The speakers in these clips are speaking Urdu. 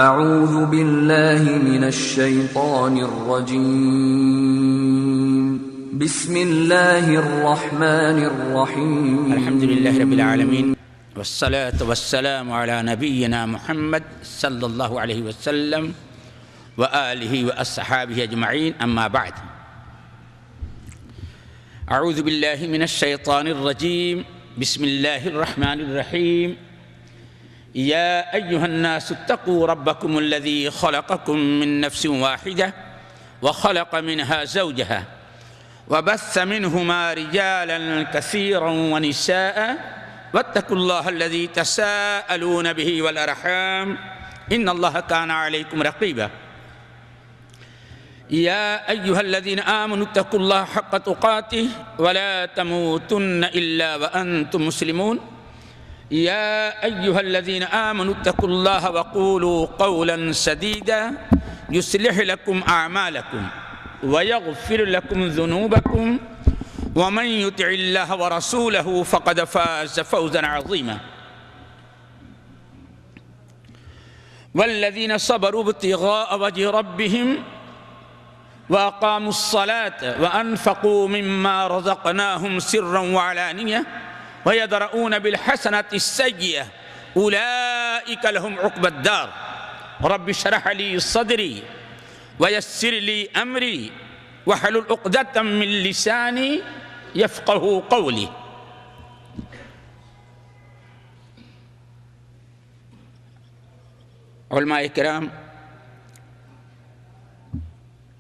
اعوذ باللہ من الشیطان الرجیم بسم اللہ الرحمن الرحیم الحمدللہ رب العالمین والصلاة والسلام على نبینا محمد صلی اللہ علیہ وسلم وآلہ واصحابہ اجمعین اما بعد اعوذ باللہ من الشیطان الرجیم بسم اللہ الرحمن الرحیم يا أيها الناس اتقوا ربكم الذي خلقكم من نفس واحدة وخلق منها زوجها وبث منهما رجالا كثيرا ونساء واتقوا الله الذي تساءلون به والأرحام إن الله كان عليكم رقيبا يا أيها الذين آمنوا اتقوا الله حق تقاته ولا تموتن إلا وأنتم مسلمون يا أيها الذين آمنوا اتقوا الله وقولوا قولا سديدا يصلح لكم أعمالكم ويغفر لكم ذنوبكم ومن يطع الله ورسوله فقد فاز فوزا عظيما والذين صبروا ابتغاء وجه ربهم وأقاموا الصلاة وأنفقوا مما رزقناهم سرا وعلانية ويدرؤون بالحسنة السيئة أولئك لهم عقبى الدار رب اشرح لي صدري ويسر لي أمري واحلل عقدة من لساني يفقه قولي علماء کرام،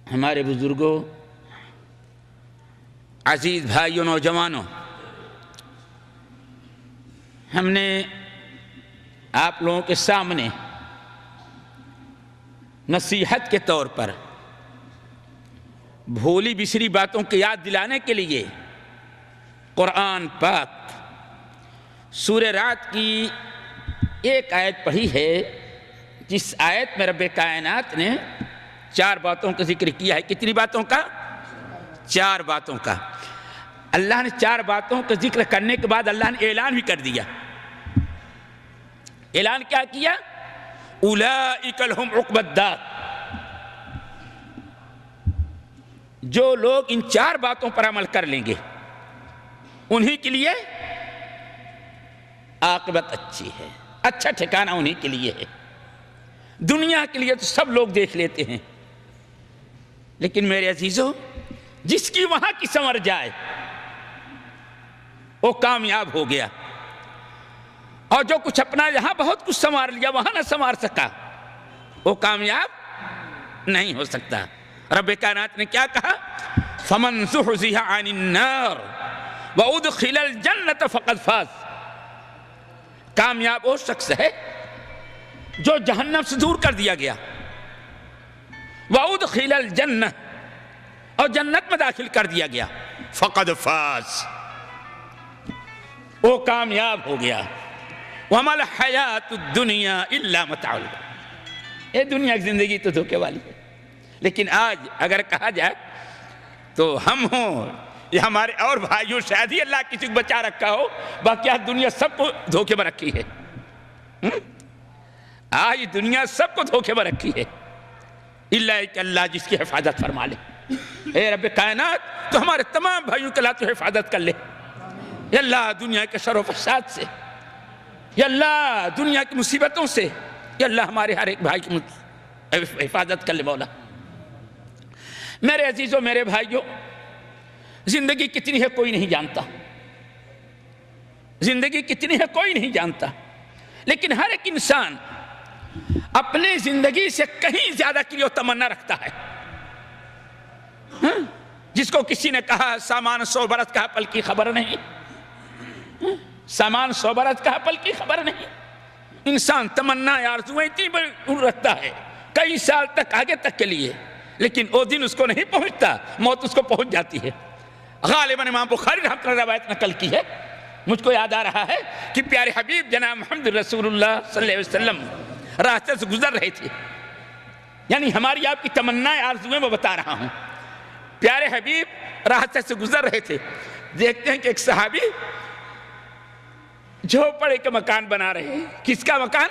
ہمارے بزرگوں، عزیز بھائیوں، نوجوانوں، ہم نے آپ لوگوں کے سامنے نصیحت کے طور پر بھولی بسری باتوں کی یاد دلانے کے لیے قرآن پاک سورہ رعد کی ایک آیت پڑھی ہے، جس آیت میں رب کائنات نے 4 باتوں کا ذکر کیا ہے۔ کتنی باتوں کا؟ 4 باتوں کا۔ اللہ نے 4 باتوں کا ذکر کرنے کے بعد اللہ نے اعلان بھی کر دیا۔ اعلان کیا کیا؟ اولئک لہم عقبی الدار، جو لوگ ان 4 باتوں پر عمل کر لیں گے انہی کے لیے عاقبت اچھی ہے، اچھا ٹھکانہ انہی کے لیے ہے۔ دنیا کے لیے تو سب لوگ دیکھ لیتے ہیں، لیکن میرے عزیزوں، جس کی وہاں کی سنور جائے وہ کامیاب ہو گیا، اور جو کچھ اپنا یہاں بہت کچھ سنوار لیا وہاں نہ سنوار سکا وہ کامیاب نہیں ہو سکتا۔ رب کائنات نے کیا کہا؟ فَمَنْ زُحْزِحَ عَنِ النَّارِ وَأُدْخِلَ الْجَنَّةَ فَقَدْ فَازَ، کامیاب وہ شخص ہے جو جہنم سے دور کر دیا گیا، وَأُدْخِلَ الْجَنَّةَ، اور جنت میں داخل کر دیا گیا، فَقَدْ فَازَ، وہ کامیاب ہو گیا۔ وَمَا الْحَيَاةُ الدُّنْيَا إِلَّا مَتَاعُ الْغُرُورِ، یہ دنیا کی زندگی تو دھوکے والی ہے۔ لیکن آج اگر کہا جائے تو ہم ہوں یا ہمارے اور بھائیوں، شاید ہی اللہ کسی کو بچا رکھا ہو، باقی آج دنیا سب کو دھوکے میں رکھی ہے۔ آج دنیا سب کو دھوکے میں رکھی ہے، اللہ کہ اللہ جس کی حفاظت فرما لے۔ اے رب کائنات، تو ہمارے تمام بھائیوں کے اللہ تو حفاظت کر لے۔ یا اللہ دنیا کے شر و فساد سے، یا اللہ دنیا کی مصیبتوں سے، یا اللہ ہمارے ہر ایک بھائی کی حفاظت کر لے مولا۔ میرے عزیزوں، میرے بھائیوں، زندگی کتنی ہے کوئی نہیں جانتا، زندگی کتنی ہے کوئی نہیں جانتا، لیکن ہر ایک انسان اپنے زندگی سے کہیں زیادہ کی وہ تمنا رکھتا ہے۔ جس کو کسی نے کہا سامان 100 برس کا پل کی خبر نہیں، سامان 100 برس کا پل کی خبر نہیں۔ انسان تمنا آرزوئیں اتنی بڑی رکھتا ہے کئی سال تک آگے تک کے لیے، لیکن وہ دن اس کو نہیں پہنچتا، موت اس کو پہنچ جاتی ہے۔ غالباً امام بخاری رحمۃ اللہ روایت نقل کی ہے، مجھ کو یاد آ رہا ہے کہ پیارے حبیب جناب محمد رسول اللہ صلی اللہ علیہ وسلم راستے سے گزر رہے تھے، یعنی ہماری آپ کی تمنا آرزوئیں میں بتا رہا ہوں۔ پیارے حبیب راستے سے گزر رہے تھے، دیکھتے ہیں کہ ایک صحابی جھوپڑے کے مکان بنا رہے ہیں۔ کس کا مکان؟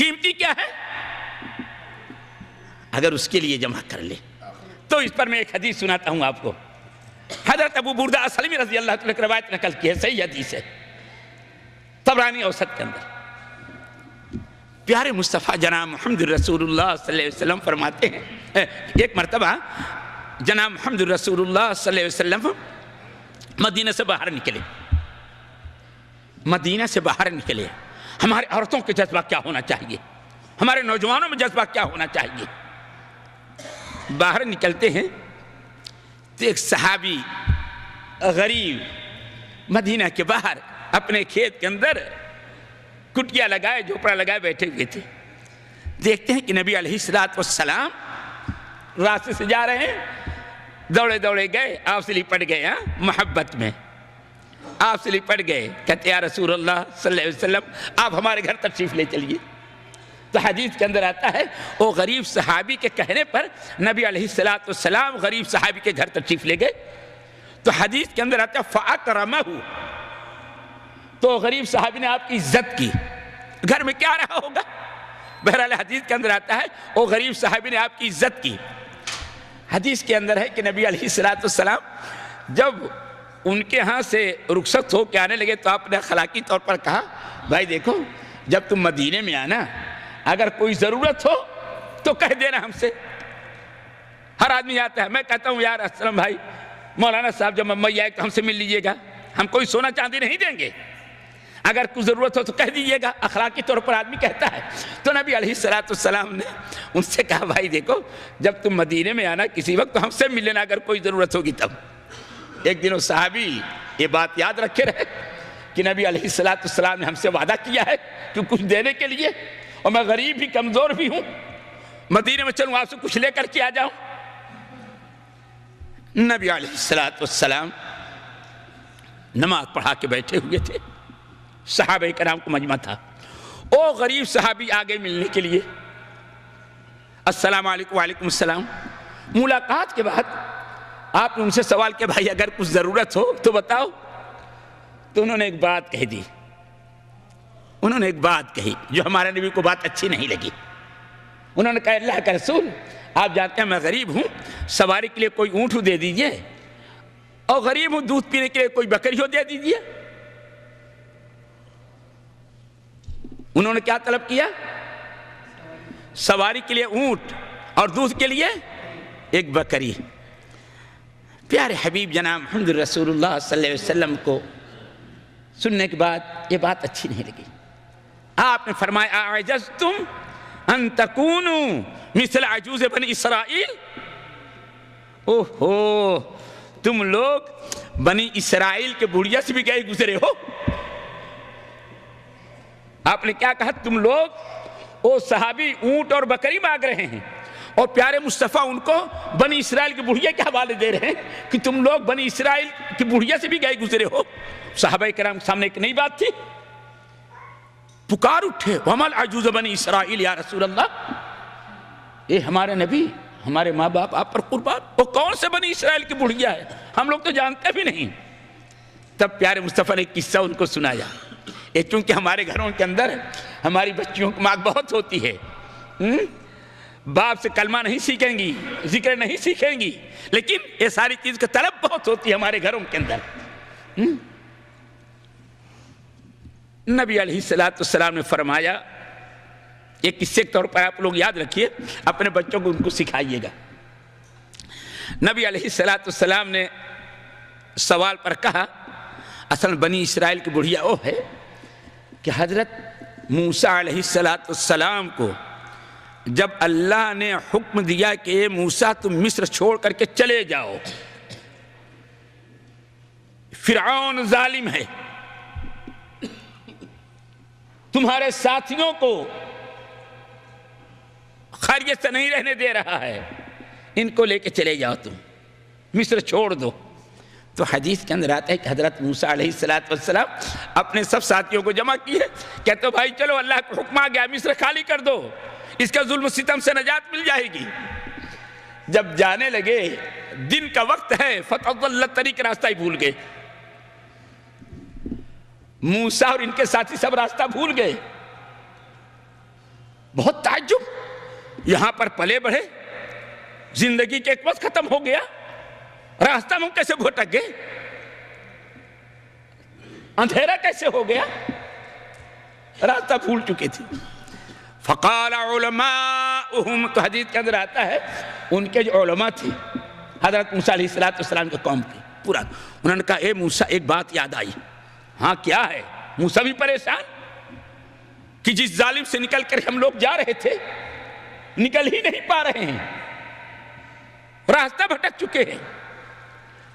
قیمتی کیا ہے اگر اس کے لیے جمع کر لے. تو اس پر میں ایک حدیث سناتا ہوں آپ کو. حضرت ابو بردہ اسلمی رضی اللہ عنہ کی روایت نقل کی ہے, صحیح حدیث ہے, طبرانی اوسط کے اندر. پیارے مصطفیٰ جناب محمد رسول اللہ صلی اللہ علیہ وسلم فرماتے ہیں, ایک مرتبہ جناب محمد رسول اللہ صلی اللہ علیہ وسلم مدینہ سے باہر نکلے. مدینہ سے باہر نکلے. ہمارے عورتوں کے جذبہ کیا ہونا چاہیے, ہمارے نوجوانوں میں جذبہ کیا ہونا چاہیے. باہر نکلتے ہیں تو ایک صحابی غریب مدینہ کے باہر اپنے کھیت کے اندر کٹیا لگائے, جھوپڑا لگائے بیٹھے ہوئے تھے. دیکھتے ہیں کہ نبی علیہ السلام راستے سے جا رہے ہیں, دوڑے دوڑے گئے, آپ سے لپٹ گئے. محبت میں آپ سے لپٹ گئے, کہتے یا رسول اللہ صلی اللہ علیہ وسلم آپ ہمارے گھر تشریف لے چلیے. تو حدیث کے اندر آتا ہے وہ غریب صحابی کے کہنے پر نبی علیہ السلام غریب صحابی کے گھر تشریف لے گئے. تو حدیث کے اندر آتا ہے فَأَكْرَمَهُ, تو غریب صحابی نے آپ کی عزت کی. گھر میں کیا رہا ہوگا, بہرحال حدیث کے اندر آتا ہے وہ غریب صحابی نے آپ کی عزت کی. حدیث کے اندر ہے کہ نبی علیہ السلام جب ان کے ہاں سے رخصت ہو کے آنے لگے تو آپ نے اخلاقی طور پر کہا بھائی دیکھو جب تم مدینے میں آنا اگر کوئی ضرورت ہو تو کہہ دینا ہم سے. ہر آدمی آتا ہے, میں کہتا ہوں یار اسلم بھائی مولانا صاحب جب ممبئی آئے تو ہم سے مل لیجئے گا, ہم کوئی سونا چاندی نہیں دیں گے, اگر کوئی ضرورت ہو تو کہہ دیجئے گا. اخلاقی طور پر آدمی کہتا ہے. تو نبی علیہ السلام نے ان سے کہا بھائی دیکھو جب تم مدینے میں آنا کسی وقت تو ہم سے مل لینا اگر کوئی ضرورت ہوگی تب. ایک دن وہ صحابی یہ بات یاد رکھے رہے کہ نبی علیہ السلام نے ہم سے وعدہ کیا ہے کہ کچھ دینے کے لیے, اور میں غریب بھی کمزور بھی ہوں, مدینے میں چلوں آپ سے کچھ لے کر کے آ جاؤں. نبی علیہ السلام نماز پڑھا کے بیٹھے ہوئے تھے, صحابہ کرام کو مجمع تھا. او غریب صحابی آگے ملنے کے لیے, السلام علیکم وعلیکم السلام. ملاقات کے بعد آپ نے ان سے سوال کیا بھائی اگر کچھ ضرورت ہو تو بتاؤ. تو انہوں نے ایک بات کہہ دی, انہوں نے ایک بات کہی جو ہمارے نبی کو بات اچھی نہیں لگی. انہوں نے کہا اللہ کا رسول آپ جانتے ہیں میں غریب ہوں, سواری کے لیے کوئی اونٹ دے دیجئے, اور غریب ہوں دودھ پینے کے لیے کوئی بکری ہو دے دیجئے. انہوں نے کیا طلب کیا, سواری کے لیے اونٹ اور دودھ کے لیے ایک بکری. پیارے حبیب جناب محمد رسول اللہ صلی اللہ علیہ وسلم کو سننے کے بعد یہ بات اچھی نہیں لگی. آپ نے فرمایا اعجزتم ان تکونوا مثل عجوز بنی اسرائیل. اوہو تم لوگ بنی اسرائیل کے بڑھیا سے بھی گئے گزرے ہو. آپ نے کیا کہا, تم لوگ وہ صحابی اونٹ اور بکری مانگ رہے ہیں اور پیارے مصطفیٰ ان کو بنی اسرائیل کی بڑھیا کے حوالے دے رہے ہیں کہ تم لوگ بنی اسرائیل کی بڑھیا سے بھی گئے گزرے ہو. صحابہ کرام کے سامنے ایک نئی بات تھی, پکار اٹھے وَمَا الْعَجُوزُ بَنِي اسرائیل یا رسول اللہ, اے ہمارے نبی ہمارے ماں باپ آپ پر قربان, وہ کون سے بنی اسرائیل کی بڑھیا ہے, ہم لوگ تو جانتے بھی نہیں. تب پیارے مصطفیٰ نے ایک قصہ ان کو سنایا. یہ چونکہ ہمارے گھروں کے اندر ہماری بچیوں کی مانگ بہت ہوتی ہے, باپ سے کلمہ نہیں سیکھیں گی, ذکر نہیں سیکھیں گی, لیکن یہ ساری چیز کا طلب بہت ہوتی ہے ہمارے گھروں کے اندر. نبی علیہ السلام نے فرمایا, یہ قصے کے طور پر آپ لوگ یاد رکھیے, اپنے بچوں کو ان کو سکھائیے گا. نبی علیہ السلام نے سوال پر کہا اصل بنی اسرائیل کی بڑھیا وہ ہے کہ حضرت موسیٰ علیہ السلام کو جب اللہ نے حکم دیا کہ موسیٰ تم مصر چھوڑ کر کے چلے جاؤ, فرعون ظالم ہے, تمہارے ساتھیوں کو خیریت سے نہیں رہنے دے رہا ہے, ان کو لے کے چلے جاؤ, تم مصر چھوڑ دو. تو حدیث کے اندر آتا ہے کہ حضرت موسیٰ علیہ السلام اپنے سب ساتھیوں کو جمع کیے, کہتے بھائی چلو اللہ کا حکم آ گیا, مصر خالی کر دو, اس کا ظلم و ستم سے نجات مل جائے گی. جب جانے لگے دن کا وقت ہے, فتضل طریق راستہ ہی بھول گئے. موسیٰ اور ان کے ساتھی سب راستہ بھول گئے. بہت تعجب, یہاں پر پلے بڑھے, زندگی کے ایک وقت ختم ہو گیا, راستہ میں کیسے بھٹک گئے, اندھیرا کیسے ہو گیا, راستہ بھول چکے تھے. فقال علماؤہم, تو حدیث کے اندر آتا ہے ان کے جو علماء تھے حضرت موسیٰ علیہ السلام کے قوم کے پورا, انہوں نے کہا اے موسیٰ ایک بات یاد آئی. ہاں کیا ہے؟ موسیٰ بھی پریشان کہ جس ظالم سے نکل کر ہم لوگ جا رہے تھے نکل ہی نہیں پا رہے ہیں, راستہ بھٹک چکے ہیں.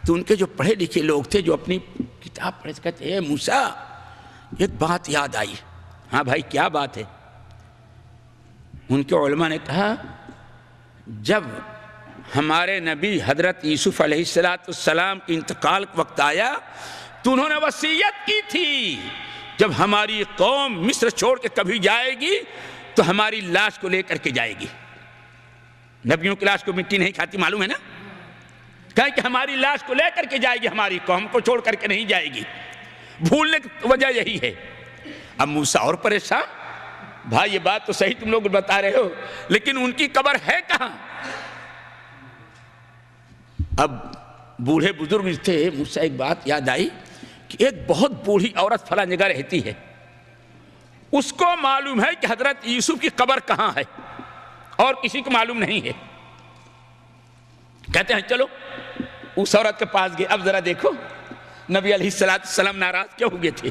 تو ان کے جو پڑھے لکھے لوگ تھے جو اپنی کتاب پڑھے کہتے اے موسیٰ ایک بات یاد آئی. ہاں بھائی کیا بات ہے؟ ان کے علماء نے کہا جب ہمارے نبی حضرت یوسف علیہ السلام کی انتقال کا وقت آیا تو انہوں نے وصیت کی تھی جب ہماری قوم مصر چھوڑ کے کبھی جائے گی تو ہماری لاش کو لے کر کے جائے گی. نبیوں کی لاش کو مٹی نہیں کھاتی, معلوم ہے نا, کہا کہ ہماری لاش کو لے کر کے جائے گی, ہماری قوم کو چھوڑ کر کے نہیں جائے گی. بھولنے کی وجہ یہی ہے. اب موسیٰ اور پریشان, بھائی یہ بات تو صحیح تم لوگ بتا رہے ہو لیکن ان کی قبر ہے کہاں؟ اب بوڑھے بزرگ تھے, مجھ سے ایک بات یاد آئی کہ ایک بہت بوڑھی عورت فلاں جگہ رہتی ہے, اس کو معلوم ہے کہ حضرت یوسف کی قبر کہاں ہے اور کسی کو معلوم نہیں ہے. کہتے ہیں چلو اس عورت کے پاس گئے. اب ذرا دیکھو نبی علیہ السلام ناراض کیوں ہو گئے تھے.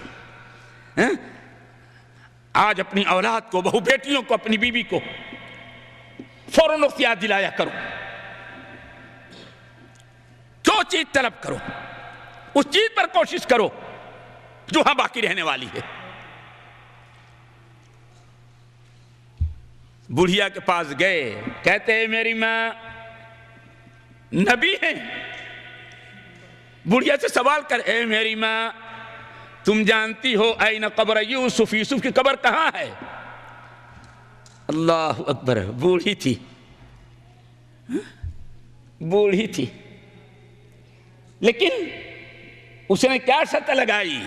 آج اپنی اولاد کو, بہو بیٹیوں کو, اپنی بیوی کو فوراً وقت یاد دلایا کرو, جو چیز طلب کرو اس چیز پر کوشش کرو جو ہاں باقی رہنے والی ہے. بڑھیا کے پاس گئے, کہتے ہیں میری ماں نبی ہیں. بڑھیا سے سوال کر, اے میری ماں تم جانتی ہو این قبر یوسف, یوسف کی قبر کہاں ہے؟ اللہ اکبر. بوڑھی تھی, بوڑھی تھی, لیکن اس نے کیا شرط لگائی,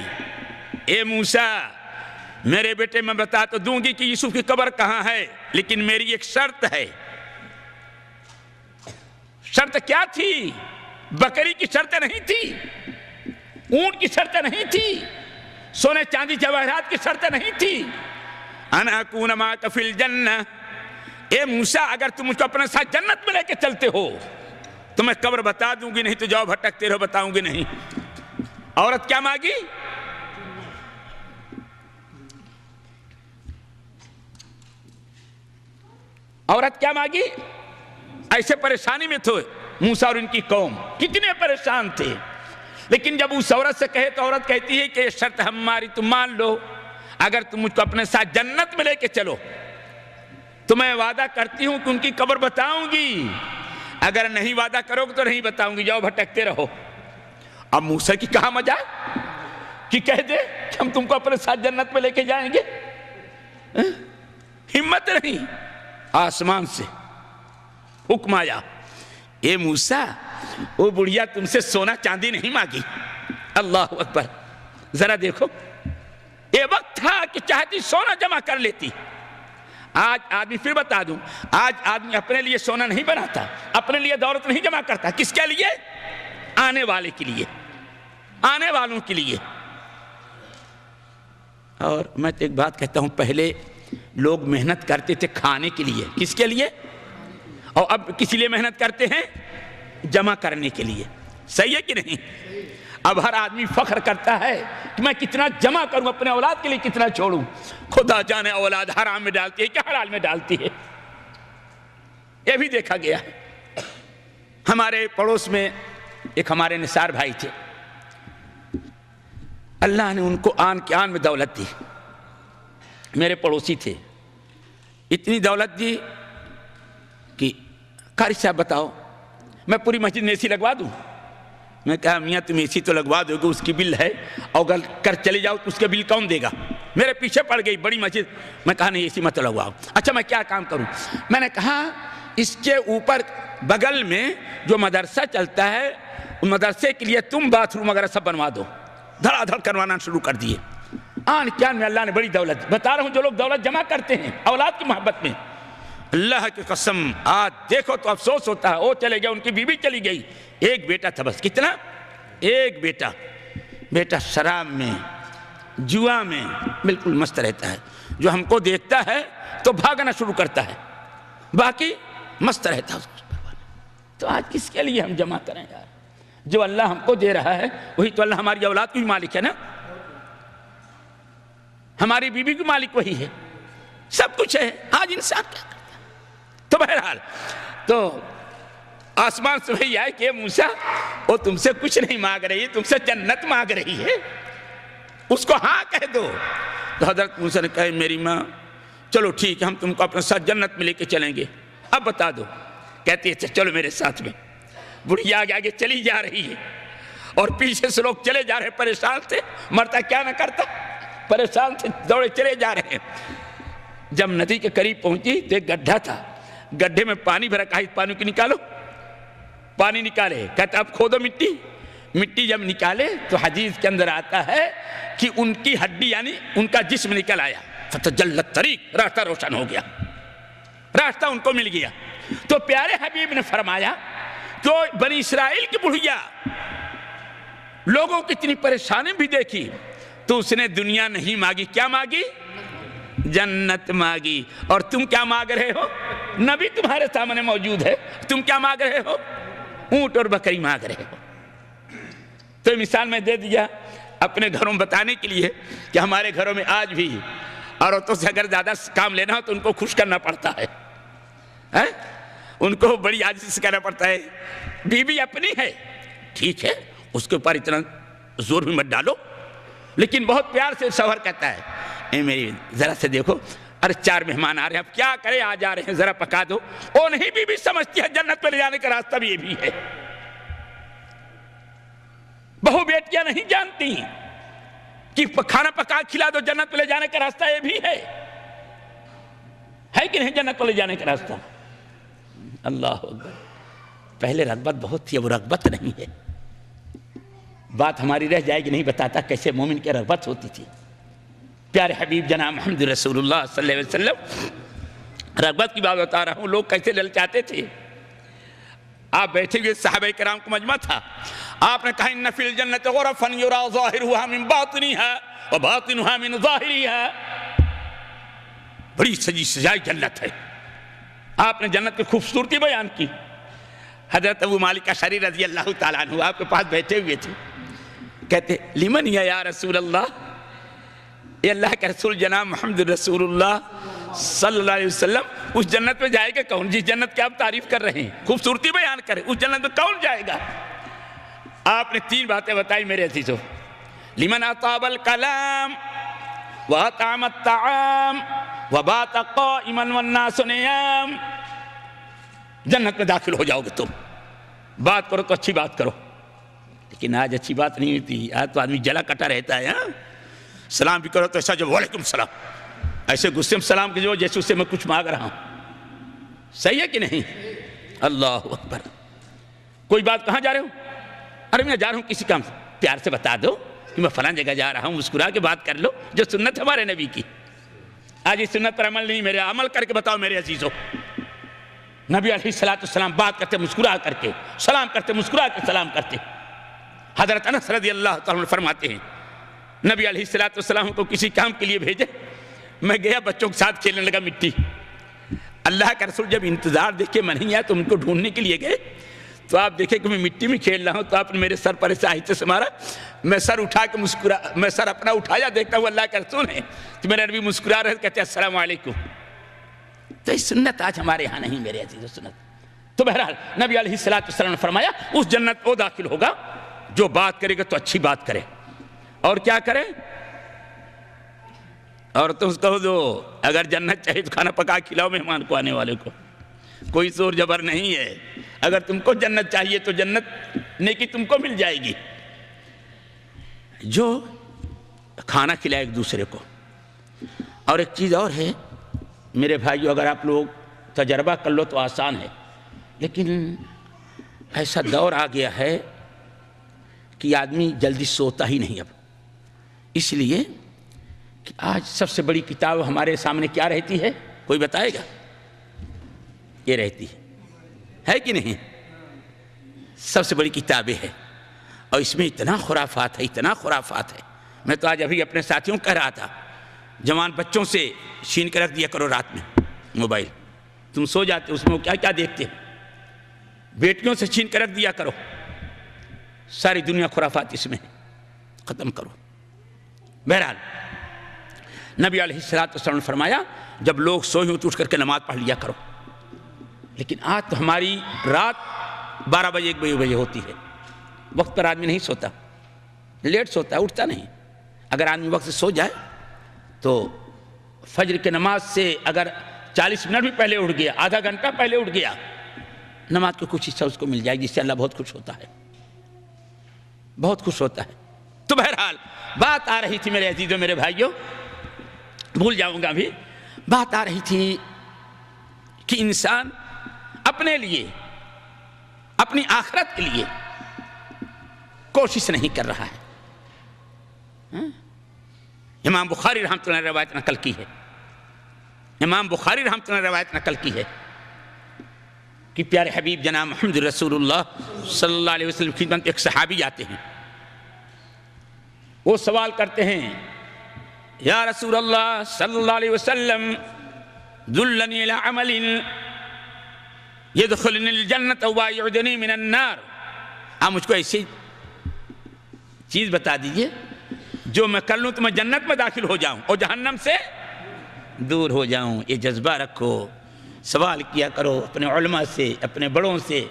اے موسیٰ میرے بیٹے میں بتا تو دوں گی کہ یوسف کی قبر کہاں ہے, لیکن میری ایک شرط ہے. شرط کیا تھی؟ بکری کی شرط نہیں تھی, اونٹ کی شرط نہیں تھی, سونے چاندی جواہرات کی شرط نہیں تھی. انا اکون معک فی الجنہ, اے موسیٰ اگر تم مجھ کو اپنے ساتھ جنت میں لے کے چلتے ہو تو میں قبر بتا دوں گی, نہیں تو جاؤ بھٹکتے رہو, بتاؤں گی نہیں. عورت کیا مانگی؟ عورت کیا مانگی؟ ایسے پریشانی میں تھے موسیٰ اور ان کی قوم, کتنے پریشان تھے. لیکن جب اس عورت سے کہے تو عورت کہتی ہے کہ یہ شرط ہماری تم مان لو, اگر تم مجھ کو اپنے ساتھ جنت میں لے کے چلو تو میں وعدہ کرتی ہوں کہ ان کی قبر بتاؤں گی, اگر نہیں وعدہ کرو گے تو نہیں بتاؤں گی, جاؤ بھٹکتے رہو. اب موسیٰ کی کہا مجال کہ کہہ دے کہ ہم تم کو اپنے ساتھ جنت میں لے کے جائیں گے, ہمت نہیں. آسمان سے حکم آیا, اے موسیٰ وہ بڑھیا تم سے سونا چاندی نہیں مانگی. اللہ اکبر. ذرا دیکھو یہ وقت تھا کہ چاہتی سونا جمع کر لیتی. آج آدمی, پھر بتا دوں, آج آدمی اپنے لیے سونا نہیں بناتا, اپنے لیے دولت نہیں جمع کرتا. کس کے لیے؟ آنے والے کے لیے, آنے والوں کے لیے. اور میں تو ایک بات کہتا ہوں, پہلے لوگ محنت کرتے تھے کھانے کے لیے. کس کے لیے؟ اور اب کسی لیے محنت کرتے ہیں؟ جمع کرنے کے لیے. صحیح ہے کہ نہیں؟ اب ہر آدمی فخر کرتا ہے کہ میں کتنا جمع کروں, اپنے اولاد کے لیے کتنا چھوڑوں. خدا جانے اولاد حرام میں ڈالتی ہے کیا حلال میں ڈالتی ہے. یہ بھی دیکھا گیا. ہمارے پڑوس میں ایک ہمارے نثار بھائی تھے, اللہ نے ان کو آن کے آن میں دولت دی. میرے پڑوسی تھے, اتنی دولت دی کہ قاری صاحب بتاؤ میں پوری مسجد میں اے سی لگوا دوں. میں کہا میاں تم اے سی تو لگوا دو گے, اس کی بل ہے, اور اگر کر چلے جاؤ تو اس کا بل کون دے گا. میرے پیچھے پڑ گئی بڑی مسجد. میں کہا نہیں اے سی مت لگواؤ. اچھا میں کیا کام کروں؟ میں نے کہا اس کے اوپر بغل میں جو مدرسہ چلتا ہے مدرسے کے لیے تم باتھ روم وغیرہ سب بنوا دو. دھڑا دھڑ کروانا شروع کر دیے. آن کیا میں اللہ نے بڑی دولت بتا رہا ہوں. جو لوگ دولت جمع کرتے ہیں اولاد کی محبت میں، اللہ کی قسم آج دیکھو تو افسوس ہوتا ہے. وہ چلے گئے، ان کی بیوی چلی گئی، ایک بیٹا تھا بس. کتنا؟ ایک بیٹا. بیٹا شراب میں، جوا میں بالکل مست رہتا ہے. جو ہم کو دیکھتا ہے تو بھاگنا شروع کرتا ہے، باقی مست رہتا ہے. تو آج کس کے لیے ہم جمع کریں یار؟ جو اللہ ہم کو دے رہا ہے وہی تو اللہ ہماری اولاد کی بھی مالک ہے نا. ہماری بیوی کی مالک وہی ہے، سب کچھ ہے. آج انسان کیا کرتا ہے؟ تو بہرحال تو آسمان سے وہی آئے کہ موسیٰ وہ تم سے کچھ نہیں مانگ رہی ہے، تم سے جنت مانگ رہی ہے، اس کو ہاں کہہ دو. تو حضرت موسیٰ نے کہا میری ماں چلو ٹھیک ہے، ہم تم کو اپنے ساتھ جنت میں لے کے چلیں گے، اب بتا دو. کہتی ہے چلو میرے ساتھ میں. بڑھیا آگے آگے چلی جا رہی ہے اور پیچھے سے لوگ چلے جا رہے ہیں، پریشان تھے. مرتا کیا نہ کرتا، پریشان تھے، دوڑے چلے جا رہے ہیں. جب ندی کے قریب پہنچی تو ایک گڈھا تھا، گڈھے میں پانی بھرا. کہا اس پانی کو نکالو. پانی نکالے، کہتا اب کھودو مٹی. مٹی جب نکالے تو حدیث کے اندر آتا ہے کہ ان کی ہڈی یعنی ان کا جسم نکل آیا. فتجلت طریق، راستہ روشن ہو گیا، راستہ ان کو مل گیا. تو پیارے حبیب نے فرمایا کہ بنی اسرائیل کی بڑھیا لوگوں کی اتنی پریشانی بھی دیکھی تو اس نے دنیا نہیں مانگی. کیا مانگی؟ جنت مانگی. اور تم کیا مانگ رہے ہو؟ نبی تمہارے سامنے موجود ہے، تم کیا مانگ رہے ہو؟ اونٹ اور بکری مانگ رہے ہو. تو مثال میں دے دیا اپنے گھروں میں بتانے کے لیے کہ ہمارے گھروں میں آج بھی عورتوں سے اگر زیادہ کام لینا ہو تو ان کو خوش کرنا پڑتا ہے، ان کو بڑی عاجزی سے کرنا پڑتا ہے. بیوی اپنی ہے ٹھیک ہے، اس کے اوپر اتنا زور بھی مت ڈالو، لیکن بہت پیار سے شوہر کہتا ہے اے میری ذرا سے دیکھو، ارے 4 مہمان آ رہے ہیں، اب کیا کرے، آ جا رہے ہیں، ذرا پکا دو. وہ نہیں بیوی سمجھتی ہے جنت میں لے جانے کا راستہ بھی یہ بھی ہے. بہو بیٹیاں نہیں جانتی کہ کھانا پکا کھلا دو، جنت میں لے جانے کا راستہ یہ بھی ہے کہ نہیں؟ جنت میں لے جانے کا راستہ. اللہ اکبر. پہلے رغبت بہت تھی، وہ رغبت نہیں ہے. بات ہماری رہ جائے گی نہیں بتاتا کیسے مومن کی رغبت ہوتی تھی. پیارے حبیب جناب محمد رسول اللہ صلی اللہ علیہ وسلم رغبت کی بات بتا رہا ہوں، لوگ کیسے للچاتے تھے. آپ بیٹھے ہوئے صحابہ کرام کو مجمع تھا، آپ نے کہا ان فی الجنت غرفا یرا ظاہرها من باطنها وباطنها من ظاہرها. بڑی سجی سجائی جنت ہے. آپ نے جنت کی خوبصورتی بیان کی. حضرت ابو مالک اشعری رضی اللہ تعالیٰ عنہ آپ کے پاس بیٹھے ہوئے تھے. کہتے لمن یا رسول اللہ، اے اللہ کے رسول جناب محمد رسول اللہ صلی اللہ علیہ وسلم اس جنت میں جائے گا کون؟ جس جنت کی آپ تعریف کر رہے ہیں، خوبصورتی بیان کریں، اس جنت میں کون جائے گا؟ آپ نے 3 باتیں بتائی میرے عزیزو. لمن اطاب الکلام واطعم الطعام وبات قائما والناس نیام. جنت میں داخل ہو جاؤ گے تم، بات کرو تو اچھی بات کرو. لیکن آج اچھی بات نہیں ہوتی، آج تو آدمی جلا کٹا رہتا ہے. سلام بھی کرو تو ایسا جو وعلیکم السلام، ایسے غصے میں سلام کیجیے جیسے اس سے میں کچھ مانگ رہا ہوں. صحیح ہے کہ نہیں؟ اللہ اکبر. کوئی بات کہاں جا رہے ہو؟ ارے میں جا رہا ہوں کسی کام سے. پیار سے بتا دو کہ میں فلاں جگہ جا رہا ہوں، مسکرا کے بات کر لو، جو سنت ہمارے نبی کی. آج اس سنت پر عمل نہیں، میرے عمل کر کے بتاؤ میرے عزیزو. نبی علیہ السلام بات کرتے مسکرا کر کے، سلام کرتے مسکرا کے سلام کرتے. حضرت انس رضی اللہ تعالیٰ عنہ فرماتے ہیں نبی علیہ السلام کو کسی کام کے لیے بھیجے، میں گیا بچوں کے ساتھ کھیلنے لگا مٹی. اللہ کا رسول جب انتظار دیکھے میں نہیں آیا تو ان کو ڈھونڈنے کے لیے گئے تو آپ دیکھیں کہ میں مٹی میں کھیل رہا ہوں تو آپ نے میرے سر پر ایسے آہستہ سے مارا. میں سر اٹھا کے میں سر اپنا اٹھایا، دیکھتا ہوں اللہ کا رسول ہے تو میرے نبی مسکرا رہے کہتے ہیں السلام علیکم. تو یہ سنت آج ہمارے ہاں نہیں میرے عزیز سنت. تو بہرحال نبی علیہ السلام نے فرمایا اس جنت کو داخل ہوگا جو بات کرے گا تو اچھی بات کرے. اور کیا کرے؟ اور تم کہو دو اگر جنت چاہیے تو کھانا پکا کھلاؤ مہمان کو، آنے والے کو. کوئی زور جبر نہیں ہے. اگر تم کو جنت چاہیے تو جنت نیکی تم کو مل جائے گی. جو کھانا کھلائے ایک دوسرے کو. اور ایک چیز اور ہے میرے بھائیو، اگر آپ لوگ تجربہ کر لو تو آسان ہے، لیکن ایسا دور آ گیا ہے کہ آدمی جلدی سوتا ہی نہیں. اب اس لیے کہ آج سب سے بڑی کتاب ہمارے سامنے کیا رہتی ہے؟ کوئی بتائے گا؟ یہ رہتی ہے کہ نہیں؟ سب سے بڑی کتابیں ہے، اور اس میں اتنا خرافات ہے، اتنا خرافات ہے۔ میں تو آج ابھی اپنے ساتھیوں کہہ رہا تھا، جوان بچوں سے چھین کے رکھ دیا کرو رات میں موبائل، تم سو جاتے اس میں وہ کیا کیا دیکھتے ہیں، بیٹیوں سے چھین کے رکھ دیا کرو، ساری دنیا خرافات اس میں ہے، ختم کرو۔ بہرحال نبی علیہ السلام نے فرمایا جب لوگ سوئے ہوں تو اٹھ کر کے نماز پڑھ لیا کرو، لیکن آج تو ہماری رات 12 بجے 1 بجے ہوتی ہے، وقت پر آدمی نہیں سوتا، لیٹ سوتا ہے، اٹھتا نہیں۔ اگر آدمی وقت سے سو جائے تو فجر کے نماز سے اگر 40 منٹ بھی پہلے اٹھ گیا، آدھا گھنٹہ پہلے اٹھ گیا، نماز کو کچھ حصہ اس کو مل جائے، جس سے اللہ بہت خوش ہوتا ہے، بہت خوش ہوتا ہے۔ تو بہرحال بات آ رہی تھی میرے عزیزوں، میرے بھائیوں، بھول جاؤں گا بھی، بات آ رہی تھی کہ انسان اپنے لیے، اپنی آخرت کے لیے کوشش نہیں کر رہا ہے۔ امام بخاری رحمۃ اللہ نے روایت نقل کی ہے، امام بخاری رحمۃ اللہ نے روایت نقل کی ہے کہ پیارے حبیب جناب محمد رسول اللہ صلی اللہ علیہ وسلم کی خدمت ایک صحابی آتے ہیں، وہ سوال کرتے ہیں، یا رسول اللہ صلی اللہ علیہ وسلم دلنی علی عمل یدخلنی الجنت ویعدنی من النار، آپ مجھ کو ایسی چیز بتا دیجئے جو میں کر لوں تو میں جنت میں داخل ہو جاؤں اور جہنم سے دور ہو جاؤں۔ یہ جذبہ رکھو، سوال کیا کرو اپنے علماء سے، اپنے بڑوں سے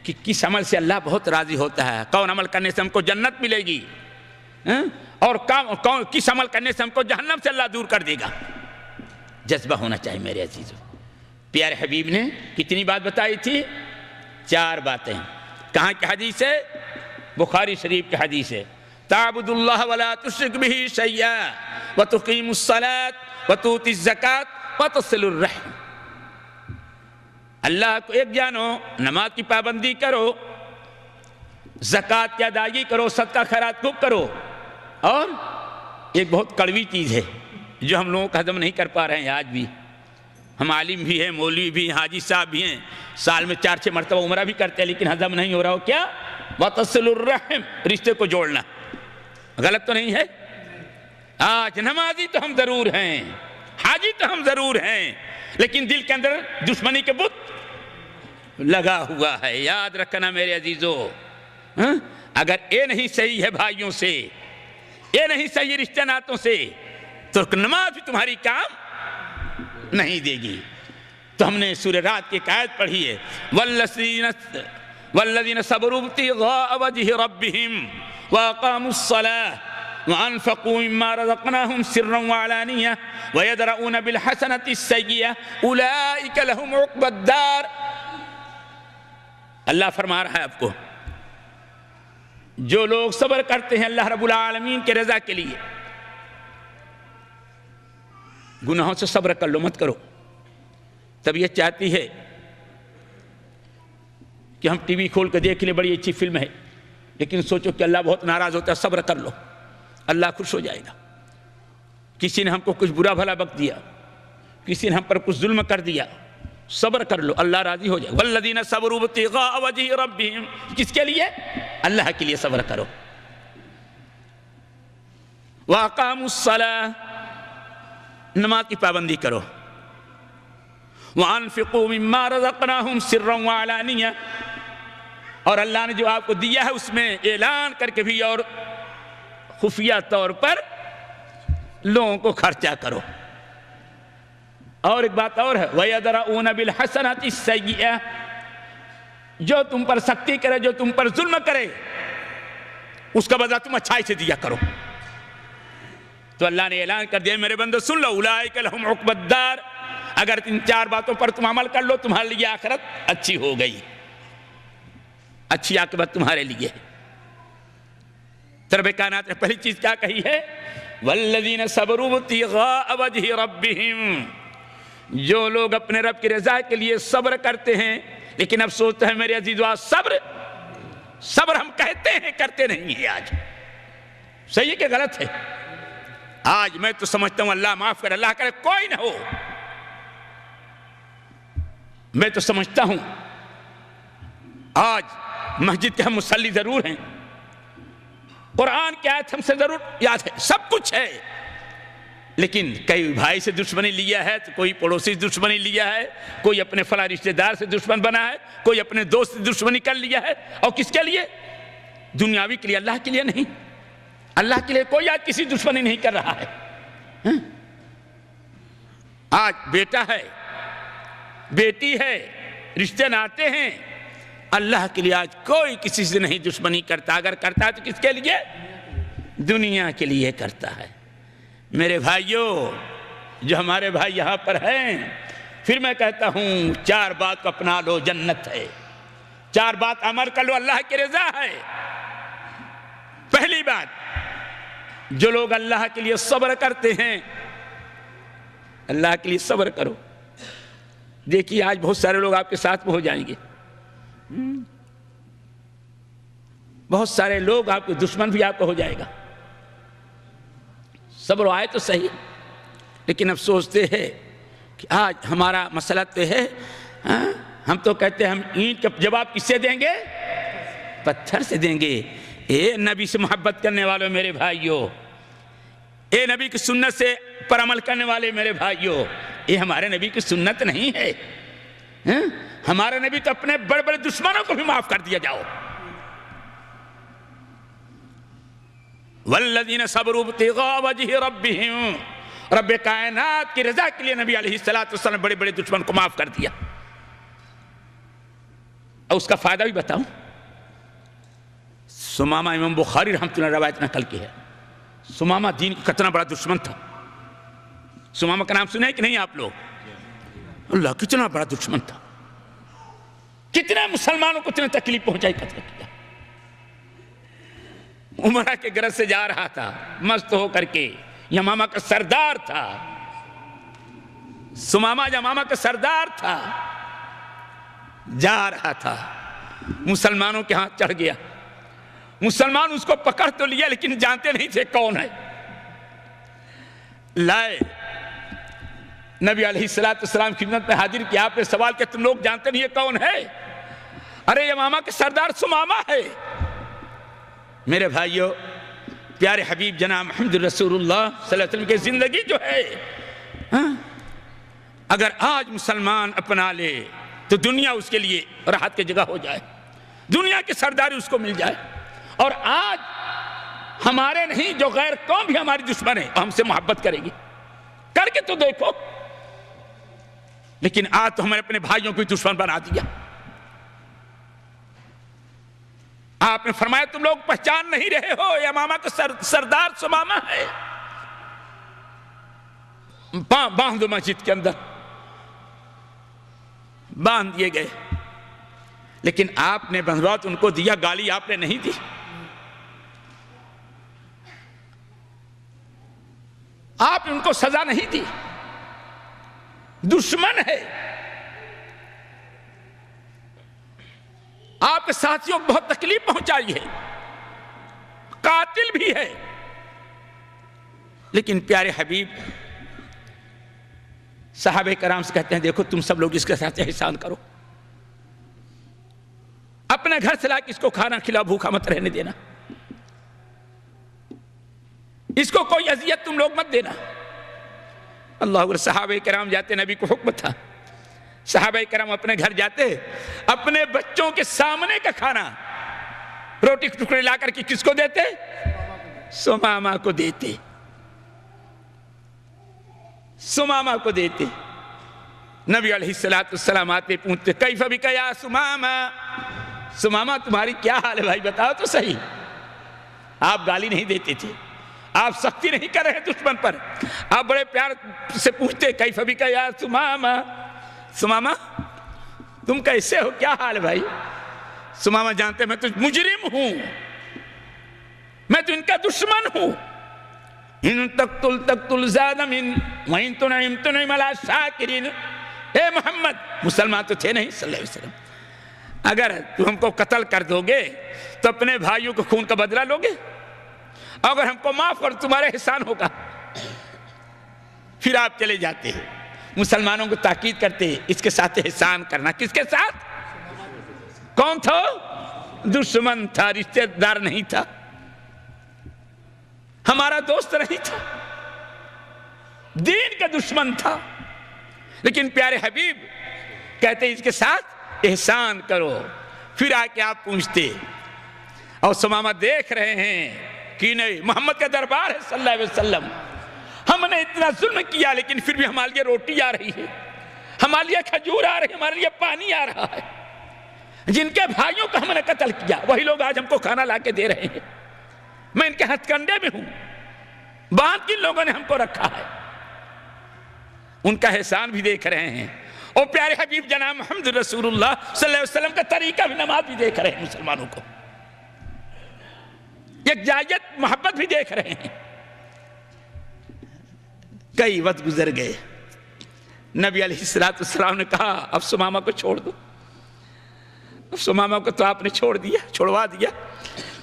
کہ کس عمل سے اللہ بہت راضی ہوتا ہے، کون عمل کرنے سے ہم کو جنت ملے گی، اور کس عمل کرنے سے ہم کو جہنم سے اللہ دور کر دے گا۔ جذبہ ہونا چاہیے میرے عزیزوں۔ پیارے حبیب نے کتنی بات بتائی تھی؟ 4 باتیں۔ کہاں کی حدیث ہے؟ بخاری شریف کی حدیث ہے، تعبد اللہ ولا تشرک بہ شیئا وتقیم الصلاۃ وتؤتی الزکاۃ وتصل الرحم۔ اللہ کو ایک جانو، نماز کی پابندی کرو، زکوٰۃ کی ادائیگی کرو، صدقہ خیرات خوب کرو، اور ایک بہت کڑوی چیز ہے جو ہم لوگوں کا ہضم نہیں کر پا رہے ہیں آج بھی، ہم عالم بھی ہیں، مولوی بھی ہیں، حاجی صاحب بھی ہیں، سال میں 4-6 مرتبہ عمرہ بھی کرتے ہیں، لیکن ہضم نہیں ہو رہا ہو۔ کیا؟ وتصل الرحم، رشتے کو جوڑنا۔ غلط تو نہیں ہے؟ آج نمازی تو ہم ضرور ہیں، حاجی تو ہم ضرور ہیں، لیکن دل کے اندر دشمنی کے بت لگا ہوا ہے۔ یاد رکھنا میرے عزیزو، اگر یہ نہیں صحیح ہے بھائیوں سے، یہ نہیں صحیح رشتہ ناتوں سے، تو نماز بھی تمہاری کام نہیں دے گی۔ تو ہم نے سورہ رات کی ایک آیت پڑھی ہے، والذین صبروا ابتغاء وجہ ربہم واقاموا الصلاۃ وانفقوا مما رزقناہم سرا وعلانیہ ویدرؤون بالحسنۃ السیئہ اولئک لہم عقبی الدار۔ اللہ فرما رہا ہے آپ کو، جو لوگ صبر کرتے ہیں اللہ رب العالمین کے رضا کے لیے، گناہوں سے صبر کر لو، مت کرو۔ طبیعت چاہتی ہے کہ ہم ٹی وی کھول کے دیکھ لیں، بڑی اچھی فلم ہے، لیکن سوچو کہ اللہ بہت ناراض ہوتا ہے، صبر کر لو، اللہ خوش ہو جائے گا۔ کسی نے ہم کو کچھ برا بھلا بک دیا، کسی نے ہم پر کچھ ظلم کر دیا، صبر کر لو، اللہ راضی ہو جائے گا۔ والذین صبروا ابتغاء وجہ ربہم، کس کے لیے؟ اللہ کے لیے صبر کرو۔ واقاموا الصلاۃ، نماز کی پابندی کرو۔ وانفقوا مما رزقناہم سرا وعلانیہ، اور اللہ نے جو آپ کو دیا ہے اس میں اعلان کر کے بھی اور خفیہ طور پر لوگوں کو خرچہ کرو۔ اور ایک بات اور ہے، وَيَدْرَؤُونَ بِالْحَسَنَةِ السَّيِّئَةِ، جو تم پر سختی کرے، جو تم پر ظلم کرے، اس کا بدلہ تم اچھائی سے دیا کرو۔ تو اللہ نے اعلان کر دیا، میرے بندو سن لو، اولئک لہم عقبی الدار، اگر ان 4 باتوں پر تم عمل کر لو، تمہارے لیے آخرت اچھی ہو گئی، اچھی عاقبت تمہارے لیے۔ رب کائنات نے پہلی چیز کیا کہی ہے؟ والذین صبروا ابتغاء وجہ ربہم، جو لوگ اپنے رب کی رضا کے لیے صبر کرتے ہیں، لیکن اب سوچتے ہیں میرے عزیزو، صبر ہم کہتے ہیں، کرتے نہیں ہیں۔ آج صحیح ہے کہ غلط ہے؟ آج میں تو سمجھتا ہوں اللہ معاف کرے، اللہ کرے کوئی نہ ہو، میں تو سمجھتا ہوں آج مسجد کے ہم مصلی ضرور ہیں، قرآن کی آیت ہم سے ضرور یاد ہے، سب کچھ ہے، لیکن کئی بھائی سے دشمنی لیا ہے، تو کوئی پڑوسی سے دشمنی لیا ہے، کوئی اپنے فلاں رشتہ دار سے دشمن بنا ہے، کوئی اپنے دوست سے دشمنی کر لیا ہے، اور کس کے لیے؟ دنیاوی کے لیے، اللہ کے لیے نہیں۔ اللہ کے لیے کوئی آج کسی دشمنی نہیں کر رہا ہے۔ آج بیٹا ہے، بیٹی ہے، رشتے ناتے ہیں، اللہ کے لیے آج کوئی کسی سے نہیں دشمنی کرتا، اگر کرتا ہے تو کس کے لیے؟ دنیا کے لیے کرتا ہے۔ میرے بھائیوں، جو ہمارے بھائی یہاں پر ہیں، پھر میں کہتا ہوں 4 بات کو اپنا لو، جنت ہے۔ 4 بات عمل کر لو، اللہ کی رضا ہے۔ پہلی بات، جو لوگ اللہ کے لیے صبر کرتے ہیں، اللہ کے لیے صبر کرو۔ دیکھیے آج بہت سارے لوگ آپ کے ساتھ میں ہو جائیں گے، بہت سارے لوگ آپ کے دشمن بھی آپ کو ہو جائے گا۔ صبر آئے تو صحیح، لیکن اب سوچتے ہیں کہ آج ہمارا مسئلہ تو ہے، ہم تو کہتے ہیں ہم اینٹ کا جواب کس سے دیں گے؟ پتھر سے دیں گے۔ اے نبی سے محبت کرنے والوں میرے بھائیوں، اے نبی کی سنت سے پر عمل کرنے والے میرے بھائیوں، یہ ہمارے نبی کی سنت نہیں ہے۔ ہمارے نبی تو اپنے بڑے بڑے دشمنوں کو بھی معاف کر دیا جاؤ۔ والذین صبروا ابتغاء وجہ ربہم، رب کائنات کی رضا کے لیے نبی علیہ السلام بڑے بڑے دشمن کو معاف کر دیا۔ اور اس کا فائدہ بھی بتاؤں، سمامہ امام بخاری رحمۃ اللہ روایت نقل کی ہے، سمامہ دین کا کتنا بڑا دشمن تھا۔ سمامہ کا نام سنے کہ نہیں آپ لوگ؟ اللہ کتنا بڑا دشمن تھا، کتنے مسلمانوں کو اتنے تکلیف پہنچائی، قتل کیا۔ عمرہ کے غرض سے جا رہا تھا مست ہو کر کے، یمامہ کا سردار تھا، سمامہ یمامہ کا سردار تھا، جا رہا تھا، مسلمانوں کے ہاتھ چڑھ گیا۔ مسلمان اس کو پکڑ تو لیا لیکن جانتے نہیں تھے کون ہے۔ لائے نبی علیہ السلام کی خدمت میں حاضر کیا، آپ نے سوال کیا تم لوگ جانتے نہیں یہ کون ہے؟ ارے یمامہ کے سردار سمامہ ہے۔ میرے بھائیوں، پیارے حبیب جناب محمد رسول اللہ صلی اللہ علیہ وسلم کی زندگی جو ہے، اگر آج مسلمان اپنا لے تو دنیا اس کے لیے راحت کی جگہ ہو جائے، دنیا کی سرداری اس کو مل جائے۔ اور آج ہمارے نہیں، جو غیر قوم بھی ہماری دشمن ہے ہم سے محبت کرے گی، کر کے تو دیکھو۔ لیکن آج تو ہمیں اپنے بھائیوں کو دشمن بنا دیا۔ آپ نے فرمایا تم لوگ پہچان نہیں رہے ہو، یمامہ کا سردار سمامہ ہے، باندھ دو مسجد کے اندر۔ باندھ دیے گئے، لیکن آپ نے بندھوا تو ان کو دیا، گالی آپ نے نہیں دی۔ آپ نے ان کو سزا نہیں دی، دشمن ہے۔ آپ کے ساتھیوں کو بہت تکلیف پہنچائی ہے، قاتل بھی ہے، لیکن پیارے حبیب صحابہ کرام سے کہتے ہیں دیکھو تم سب لوگ اس کے ساتھ احسان کرو، اپنے گھر سے لا کے اس کو کھانا کھلا، بھوکا مت رہنے دینا، اس کو کوئی اذیت تم لوگ مت دینا۔ اللہ اکبر، صحابہ کرام جاتے، نبی کو حکم تھا، صحابہ کرام اپنے گھر جاتے، اپنے بچوں کے سامنے کا کھانا روٹی کے ٹکڑے لا کر کے کس کو دیتے؟ سمامہ کو دیتے، سمامہ کو دیتے۔ نبی علیہ السلام آتے پوچھتے کیف بک یا سمامہ، سمامہ تمہاری کیا حال ہے بھائی بتاؤ تو صحیح۔ آپ گالی نہیں دیتے تھے، آپ سختی نہیں کر رہے دشمن پر، آپ بڑے پیار سے پوچھتے کیف بک یا سمامہ، سمامہ تم کیسے ہو، کیا حال ہے بھائی؟ سمامہ جانتے میں تو مجرم ہوں، میں تو ان کا دشمن ہوں، ان تقتل زاد من وان تنعم تنعم علی الشاکرین۔ اے محمد، مسلمان تو تھے نہیں صلی اللہ علیہ وسلم، اگر تم ہم کو قتل کر دو گے تو اپنے بھائیوں کو خون کا بدلہ لو گے، اگر ہم کو معاف کر تمہارے احسان ہوگا۔ پھر آپ چلے جاتے ہیں، مسلمانوں کو تاکید کرتے ہیں اس کے ساتھ احسان کرنا۔ کس کے ساتھ؟ کون تھا؟ دشمن تھا، رشتہ دار نہیں تھا، ہمارا دوست نہیں تھا، دین کا دشمن تھا، لیکن پیارے حبیب کہتے اس کے ساتھ احسان کرو۔ پھر آ کے آپ پوچھتے، اور ثمامہ دیکھ رہے ہیں کہ نہیں محمد کا دربار ہے صلی اللہ علیہ وسلم، ہم نے اتنا ظلم کیا لیکن پھر بھی ہمارے لیے روٹی آ رہی ہے، ہمارے لیے کھجور آ رہی ہے، ہمارے لیے پانی آ رہا ہے۔ جن کے بھائیوں کو ہم نے قتل کیا وہی لوگ آج ہم کو کھانا لا کے دے رہے ہیں، میں ان کے ہتھ کنڈے میں ہوں، باندھ کن لوگوں نے ہم کو رکھا ہے، ان کا احسان بھی دیکھ رہے ہیں۔ اور پیارے حبیب جناب محمد رسول اللہ صلی اللہ علیہ وسلم کا طریقہ بھی، نماز بھی دیکھ رہے ہیں، مسلمانوں کو یکجاہیت محبت بھی دیکھ رہے ہیں۔ کئی وقت گزر گئے، نبی علیہ السلام نے کہا اب ثمامہ کو چھوڑ دو۔ اب ثمامہ کو تو آپ نے چھوڑوا دیا،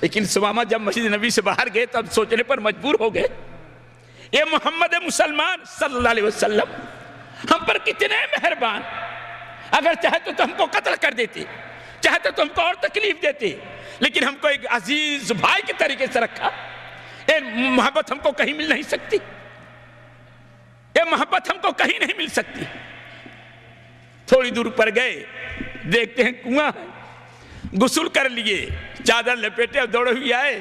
لیکن ثمامہ جب مسجد نبی سے باہر گئے تو اب سوچنے پر مجبور ہو گئے، یہ محمد مسلمان صلی اللہ علیہ وسلم ہم پر کتنے مہربان، اگر چاہتے تو ہم کو قتل کر دیتے، چاہتے تو ہم کو اور تکلیف دیتے، لیکن ہم کو ایک عزیز بھائی کے طریقے سے رکھا۔ یہ محبت ہم کو کہیں مل نہیں سکتی، یہ محبت ہم کو کہیں نہیں مل سکتی۔ تھوڑی دور پر گئے، دیکھتے ہیں کنواں ہے، غسل کر لیے، چادر لپیٹے اور دوڑے ہوئے آئے،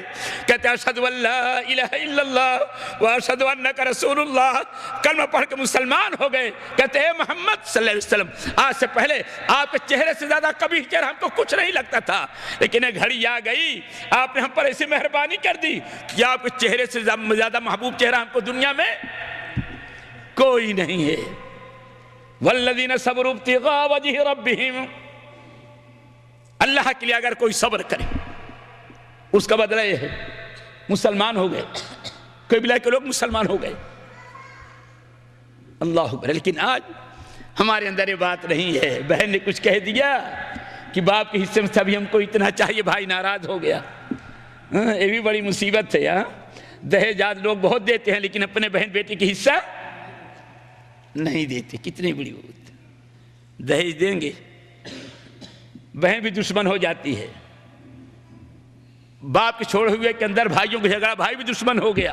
کہتے ہیں اشہدو ان لا الہ الا اللہ واشہدو انک رسول اللہ، کلمہ پڑھ کے مسلمان ہو گئے۔ کہتے ہیں محمد صلی اللہ علیہ وسلم آج سے پہلے آپ کے چہرے سے زیادہ کبھی چہرہ ہم کو کچھ نہیں لگتا تھا، لیکن ایک گھڑی آ گئی آپ نے ہم پر ایسی مہربانی کر دی کہ آپ کے چہرے سے زیادہ محبوب چہرہ ہم کو دنیا میں کوئی نہیں ہے۔ والذین صبروا ابتغاء وجہ ربہم، اللہ کے لیے اگر کوئی صبر کرے اس کا بدلہ یہ ہے مسلمان ہو گئے، قبیلہ کے لوگ مسلمان ہو گئے، اللہ اکبر۔ لیکن آج ہمارے اندر یہ بات نہیں ہے، بہن نے کچھ کہہ دیا کہ باپ کے حصے میں تھا بھی ہم کو اتنا چاہیے، بھائی ناراض ہو گیا، یہ بھی بڑی مصیبت ہے۔ دہیجات لوگ بہت دیتے ہیں لیکن اپنے بہن بیٹی کی حصہ نہیں دیتے، کتنی بڑی بات، دہیج دیں گے بہن بھی دشمن ہو جاتی ہے، باپ کے چھوڑے ہوئے کے اندر بھائیوں کو جھگڑا، بھائی بھی دشمن ہو گیا،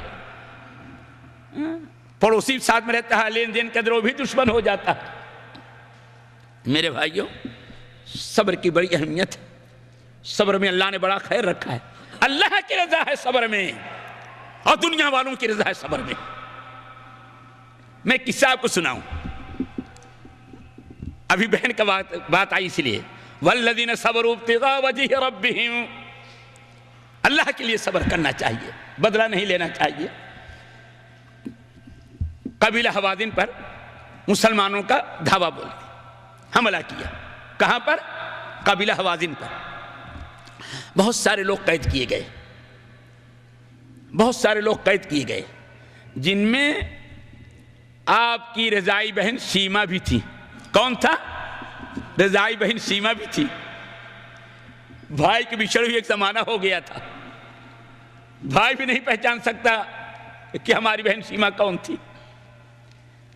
پڑوسی ساتھ میں رہتا ہے لین دین کے اندر وہ بھی دشمن ہو جاتا ہے۔ میرے بھائیوں صبر کی بڑی اہمیت ہے، صبر میں اللہ نے بڑا خیر رکھا ہے، اللہ کی رضا ہے صبر میں اور دنیا والوں کی رضا ہے صبر میں۔ میں قصہ آپ کو سناؤں، ابھی بہن کا بات آئی اس لیے، والذین صبروا ابتغاء وجہ ربہم، اللہ کے لیے صبر کرنا چاہیے، بدلہ نہیں لینا چاہیے۔ قبیلہ حوازن پر مسلمانوں کا دھاوا بول دیا، حملہ کیا، کہاں پر؟ قبیلہ حوازن پر۔ بہت سارے لوگ قید کیے گئے، بہت سارے لوگ قید کیے گئے، جن میں آپ کی رضائی بہن سیما بھی تھی۔ کون تھا؟ رضائی بہن سیما بھی تھی۔ بھائی کے بچھڑے ہوئے ایک زمانہ ہو گیا تھا، بھائی بھی نہیں پہچان سکتا کہ ہماری بہن سیما کون تھی،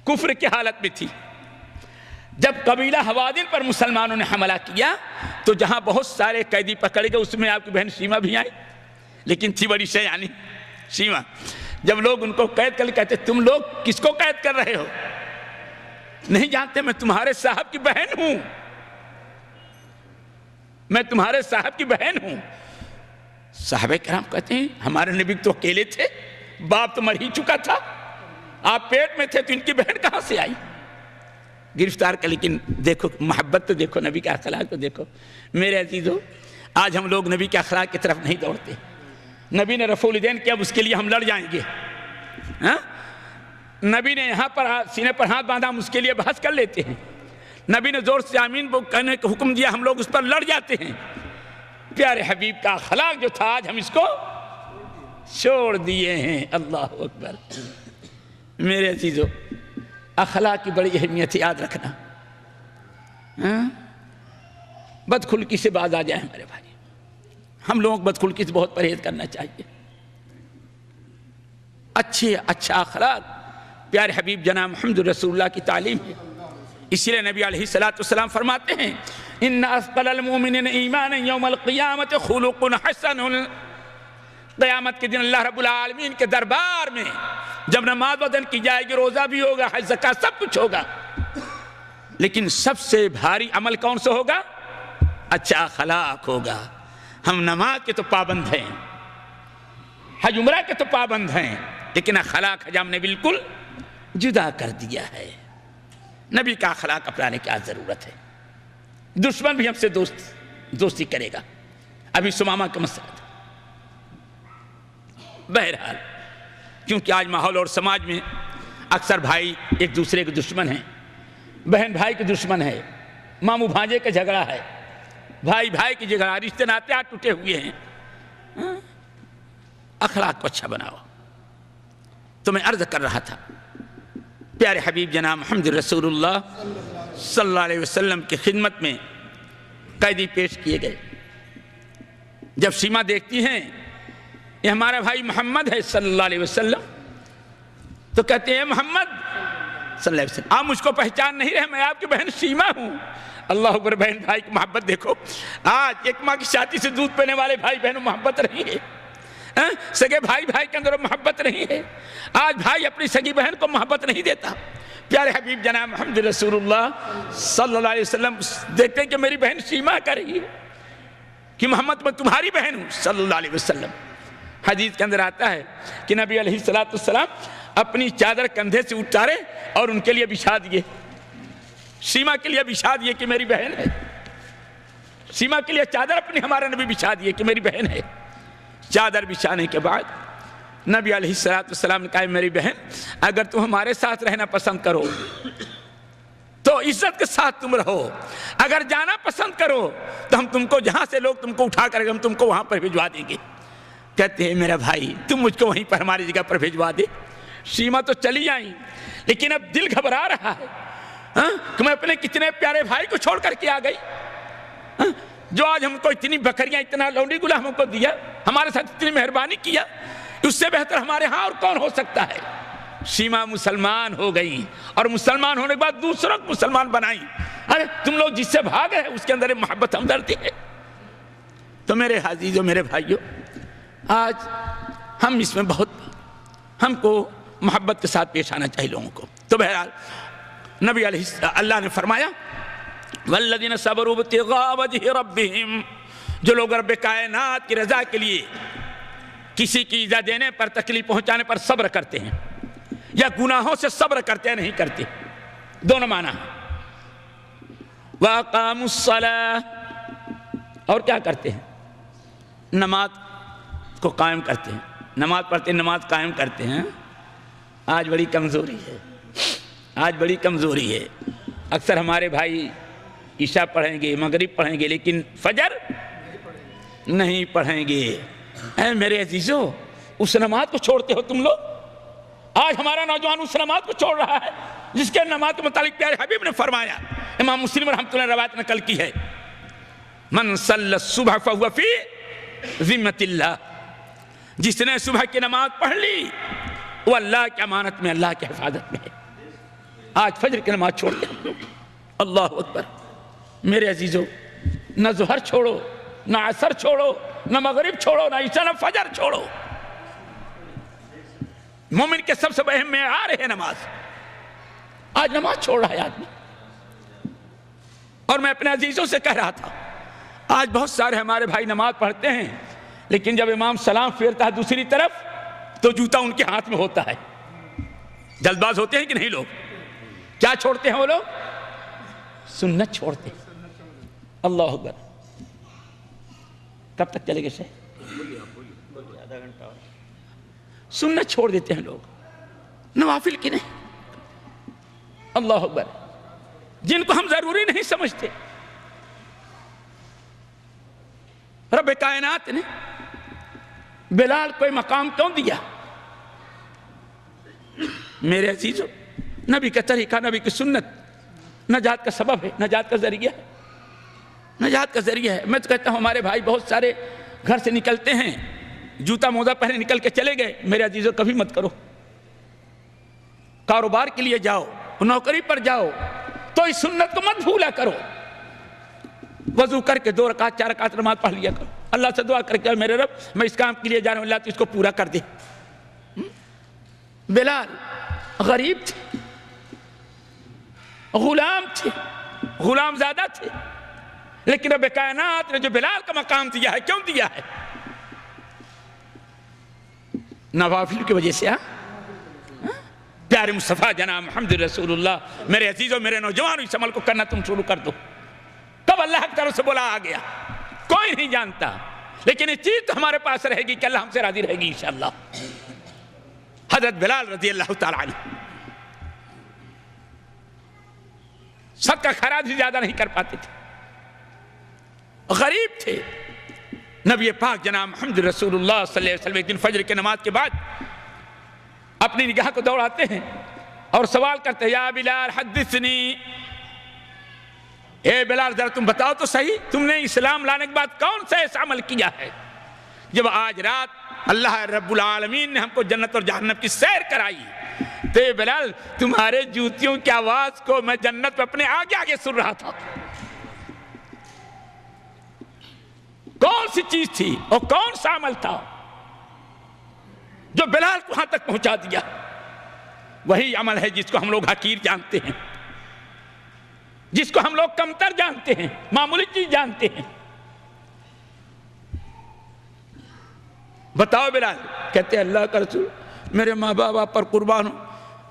کفر کی حالت میں تھی۔ جب قبیلہ حوازن پر مسلمانوں نے حملہ کیا تو جہاں بہت سارے قیدی پکڑے گئے اس میں آپ کی بہن سیما بھی آئی، لیکن تھی بڑی شیطانی سیما۔ جب لوگ ان کو قید کر کہتے تم لوگ کس کو قید کر رہے ہو؟ نہیں جانتے میں تمہارے صاحب کی بہن ہوں، میں تمہارے صاحب کی بہن ہوں۔ صحابہ کرام کہتے ہیں ہمارے نبی تو اکیلے تھے، باپ تو مر ہی چکا تھا، آپ پیٹ میں تھے تو ان کی بہن کہاں سے آئی؟ گرفتار کر، لیکن دیکھو محبت تو دیکھو، نبی کے اخلاق تو دیکھو۔ میرے عزیزو آج ہم لوگ نبی کے اخلاق کی طرف نہیں دوڑتے، نبی نے رفع الیدین کیا اب اس کے لیے ہم لڑ جائیں گے، نبی نے یہاں پر سینے پر ہاتھ باندھا ہم اس کے لیے بحث کر لیتے ہیں، نبی نے زور سے آمین کہنے کا حکم دیا ہم لوگ اس پر لڑ جاتے ہیں۔ پیارے حبیب کا اخلاق جو تھا آج ہم اس کو چھوڑ دیے ہیں، اللہ اکبر۔ میرے عزیزو اخلاق کی بڑی اہمیت یاد رکھنا، بدخلقی سے باز آ جائیں ہمارے بھائی، ہم لوگ بدخلقی سے بہت پرہیز کرنا چاہیے۔ اچھا اخلاق پیارے حبیب جناب محمد رسول اللہ کی تعلیم ہے۔ اسی لیے نبی علیہ السلام فرماتے ہیں ان اثقل المؤمنین ایمانا یوم القیامت خلق حسن۔ قیامت کے دن اللہ رب العالمین کے دربار میں جب نماز ادا کی جائے گی، روزہ بھی ہوگا، حج زکات سب کچھ ہوگا، لیکن سب سے بھاری عمل کون سا ہوگا؟ اچھا اخلاق ہوگا۔ ہم نماز کے تو پابند ہیں، حج عمرہ کے تو پابند ہیں، لیکن اخلاق حج ہم نے بالکل جدا کر دیا ہے۔ نبی کا اخلاق اپنانے کی ضرورت ہے۔ دشمن بھی ہم سے دوستی کرے گا۔ ابھی سمامہ کا مسئلہ تھا۔ بہرحال کیونکہ آج ماحول اور سماج میں اکثر بھائی ایک دوسرے کے دشمن ہیں، بہن بھائی کے دشمن ہے، ماموں بھانجے کا جھگڑا ہے، بھائی بھائی کی جھگڑا، رشتے ناتے آج ٹوٹے ہوئے ہیں۔ اخلاق کو اچھا بناؤ۔ تو میں عرض کر رہا تھا پیارے حبیب جناب محمد رسول اللہ صلی اللہ علیہ وسلم کی خدمت میں قیدی پیش کیے گئے۔ جب سیما دیکھتی ہیں یہ ہمارا بھائی محمد ہے صلی اللہ علیہ وسلم، تو کہتے ہیں محمد صلی اللہ علیہ وسلم آپ مجھ کو پہچان نہیں رہے، میں آپ کی بہن سیما ہوں۔ اللہ اکبر، بہن بھائی کی محبت دیکھو۔ آج ایک ماں کی چھاتی سے دودھ پینے والے بھائی بہنوں محبت رہی ہے، سگے بھائی بھائی کے اندر محبت نہیں ہے۔ آج بھائی اپنی سگی بہن کو محبت نہیں دیتا۔ پیارے حبیب جناب محمد رسول اللہ صلی اللہ علیہ وسلم دیکھتے ہیں کہ میری بہن سیما کر رہی ہے کہ محمد میں تمہاری بہن ہوں صلی اللہ علیہ وسلم۔ حدیث کے اندر آتا ہے کہ نبی علیہ السلام اپنی چادر کندھے سے اتارے اور ان کے لیے بچھا دیے، سیما کے لیے بچھا دیے کہ میری بہن ہے۔ سیما کے لیے چادر اپنی ہمارا نبی بچھا دیے کہ میری بہن ہے۔ چادر بچھانے کے بعد نبی علیہ السلام نے کہا میری بہن اگر تم ہمارے ساتھ رہنا پسند کرو تو عزت کے ساتھ تم رہو، اگر جانا پسند کرو تو ہم تم کو جہاں سے لوگ تم کو اٹھا کر ہم تم کو وہاں پر بھجوا دیں گے۔ کہتے ہیں میرا بھائی تم مجھ کو وہیں پر ہماری جگہ پر بھجوا دے۔ سیما تو چلی آئیں لیکن اب دل گھبرا رہا ہے کہ میں اپنے کتنے پیارے بھائی کو چھوڑ کر کے آ گئی، جو آج ہم کو اتنی بکریاں اتنا لونڈی غلاموں کو دیا، ہمارے ساتھ اتنی مہربانی کیا، اس سے بہتر ہمارے ہاں اور کون ہو سکتا ہے۔ سیما مسلمان ہو گئی اور مسلمان ہونے کے بعد دوسروں کو مسلمان بنائی۔ ارے تم لوگ جس سے بھاگ رہے اس کے اندر محبت ہمدردی ہے۔ تو میرے عزیزوں میرے بھائیوں، آج ہم اس میں بہت ہم کو محبت کے ساتھ پیش آنا چاہیے لوگوں کو۔ تو بہرحال نبی علیہ اللہ نے فرمایا والذین صبروا ابتغاء وجہ ربہم، جو لوگ رب کائنات کی رضا کے لیے کسی کی ایذا دینے پر تکلیف پہنچانے پر صبر کرتے ہیں یا گناہوں سے صبر کرتے ہیں نہیں کرتے، دونوں معنی وَأَقَامُوا الصَّلَاةَ، اور کیا کرتے ہیں؟ نماز کو قائم کرتے ہیں، نماز پڑھتے ہیں، نماز قائم کرتے ہیں۔ آج بڑی کمزوری ہے، آج بڑی کمزوری ہے۔ اکثر ہمارے بھائی عشاء پڑھیں گے، مغرب پڑھیں گے، لیکن فجر نہیں پڑھیں گے۔ اے میرے عزیزو، اس نماز کو چھوڑتے ہو تم لوگ۔ آج ہمارا نوجوان اس نماز کو چھوڑ رہا ہے جس کے نماز کے متعلق پیارے حبیب نے فرمایا، امام مسلم رحمۃ اللہ روایت نقل کی ہے، من صلی الصبح فہو فی ذمۃ اللہ، جس نے صبح کی نماز پڑھ لی وہ اللہ کی امانت میں، اللہ کی حفاظت میں ہے۔ آج فجر کی نماز چھوڑتے ہم لوگ۔ اللہ اکبر، میرے عزیزو، نہ ظہر چھوڑو، نہ عصر چھوڑو، نہ مغرب چھوڑو، نہ عشاء، نہ فجر چھوڑو۔ مومن کے سب سے اہم معیار ہے نماز۔ آج نماز چھوڑ رہا ہے آدمی۔ اور میں اپنے عزیزوں سے کہہ رہا تھا، آج بہت سارے ہمارے بھائی نماز پڑھتے ہیں لیکن جب امام سلام پھیرتا ہے دوسری طرف تو جوتا ان کے ہاتھ میں ہوتا ہے۔ جلد باز ہوتے ہیں کہ نہیں لوگ؟ کیا چھوڑتے ہیں وہ لوگ؟ سنت چھوڑتے ہیں۔ اللہ اکبر، کب تک چلے گے سے؟ سنت چھوڑ دیتے ہیں لوگ، نوافل کی نہیں۔ اللہ اکبر، جن کو ہم ضروری نہیں سمجھتے۔ رب کائنات نے بلال کوئی مقام کیوں دیا؟ میرے عزیزو، نبی کا طریقہ، نبی کی سنت نجات کا سبب ہے، نجات کا ذریعہ ہے، نجات کا ذریعہ ہے۔ میں تو کہتا ہوں ہمارے بھائی بہت سارے گھر سے نکلتے ہیں، جوتا موزہ پہنے نکل کے چلے گئے۔ میرے عزیزو، کبھی مت کرو، کاروبار کے لیے جاؤ، نوکری پر جاؤ، تو اس سنت کو مت بھولا کرو. وضو کر کے 2 رکعت 4 رکعت نماز پڑھ لیا کرو. اللہ سے دعا کر کے میرے رب میں اس کام کے لیے جا رہا ہوں، اللہ تو اس کو پورا کر دے. بلال غریب تھے، غلام تھے، غلام زیادہ تھے، لیکن رب کائنات نے جو بلال کا مقام دیا ہے، کیوں دیا ہے؟ نوافل کی وجہ سے. پیارے مصطفیٰ جناب محمد رسول اللہ، میرے عزیزوں، میرے نوجوانوں، اس عمل کو کرنا تم شروع کر دو. کب اللہ کی طرف سے بولا آ گیا کوئی نہیں جانتا، لیکن یہ چیز تو ہمارے پاس رہے گی کہ اللہ ہم سے راضی رہے گی انشاءاللہ. حضرت بلال رضی اللہ تعالی عنہ صدقہ خیرات بھی زیادہ نہیں کر پاتے تھے، غریب تھے. نبی پاک جناب محمد رسول اللہ صلی اللہ علیہ وسلم ایک دن فجر کی نماز کے بعد اپنی نگاہ کو دوڑاتے ہیں اور سوال کرتے ہیں، یا بلال حدثنی، اے بلال ذرا تم بتاؤ تو صحیح، تم نے اسلام لانے کے بعد کون سا ایسا عمل کیا ہے جب آج رات اللہ رب العالمین نے ہم کو جنت اور جہنم کی سیر کرائی؟ تو اے بلال تمہارے جوتیوں کی آواز کو میں جنت پہ اپنے آگے آگے سن رہا تھا. کون سی چیز تھی اور کون سا عمل تھا جو بلال کو وہاں تک پہنچا دیا؟ وہی عمل ہے جس کو ہم لوگ حقیر جانتے ہیں، جس کو ہم لوگ کمتر جانتے ہیں، معمولی چیز جانتے ہیں. بتاؤ بلال. کہتے ہیں اللہ کا رسول میرے ماں باپ آپ پر قربان ہوں،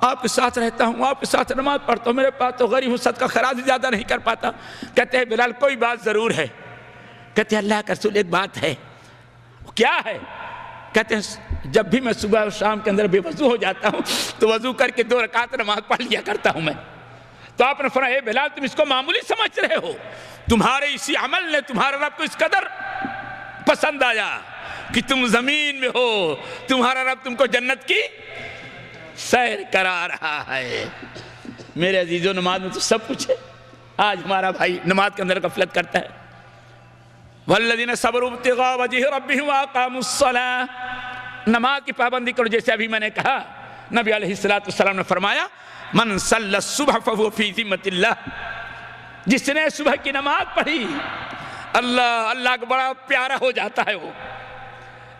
آپ کے ساتھ رہتا ہوں، آپ کے ساتھ نماز پڑھتا ہوں، میرے پاس تو غریب ہوں، صدقہ خیرات زیادہ نہیں کر پاتا. کہتے ہیں بلال کوئی بات ضرور ہے. کہتے ہیں اللہ کا رسول ایک بات ہے. کیا ہے؟ کہتے ہیں جب بھی میں صبح اور شام کے اندر بے وضو ہو جاتا ہوں تو وضو کر کے 2 رکعت نماز پڑھ لیا کرتا ہوں میں. تو آپ نے فرمایا اے بلال تم اس کو معمولی سمجھ رہے ہو، تمہارے اسی عمل نے تمہارے رب کو اس قدر پسند آیا کہ تم زمین میں ہو، تمہارا رب تم کو جنت کی سیر کرا رہا ہے. میرے عزیزوں نماز میں تو سب کچھ ہے. آج ہمارا بھائی نماز کے اندر غفلت کرتا ہے. والذین صبروا ابتغاء وجہ ربہم واقاموا الصلاۃ، نماز کی پابندی کرو. جیسے ابھی میں نے کہا نبی علیہ السلام نے فرمایا من صلی الصبح فہو فی ذمۃ اللہ، جس نے صبح کی نماز پڑھی اللہ کو بڑا پیارا ہو جاتا ہے، وہ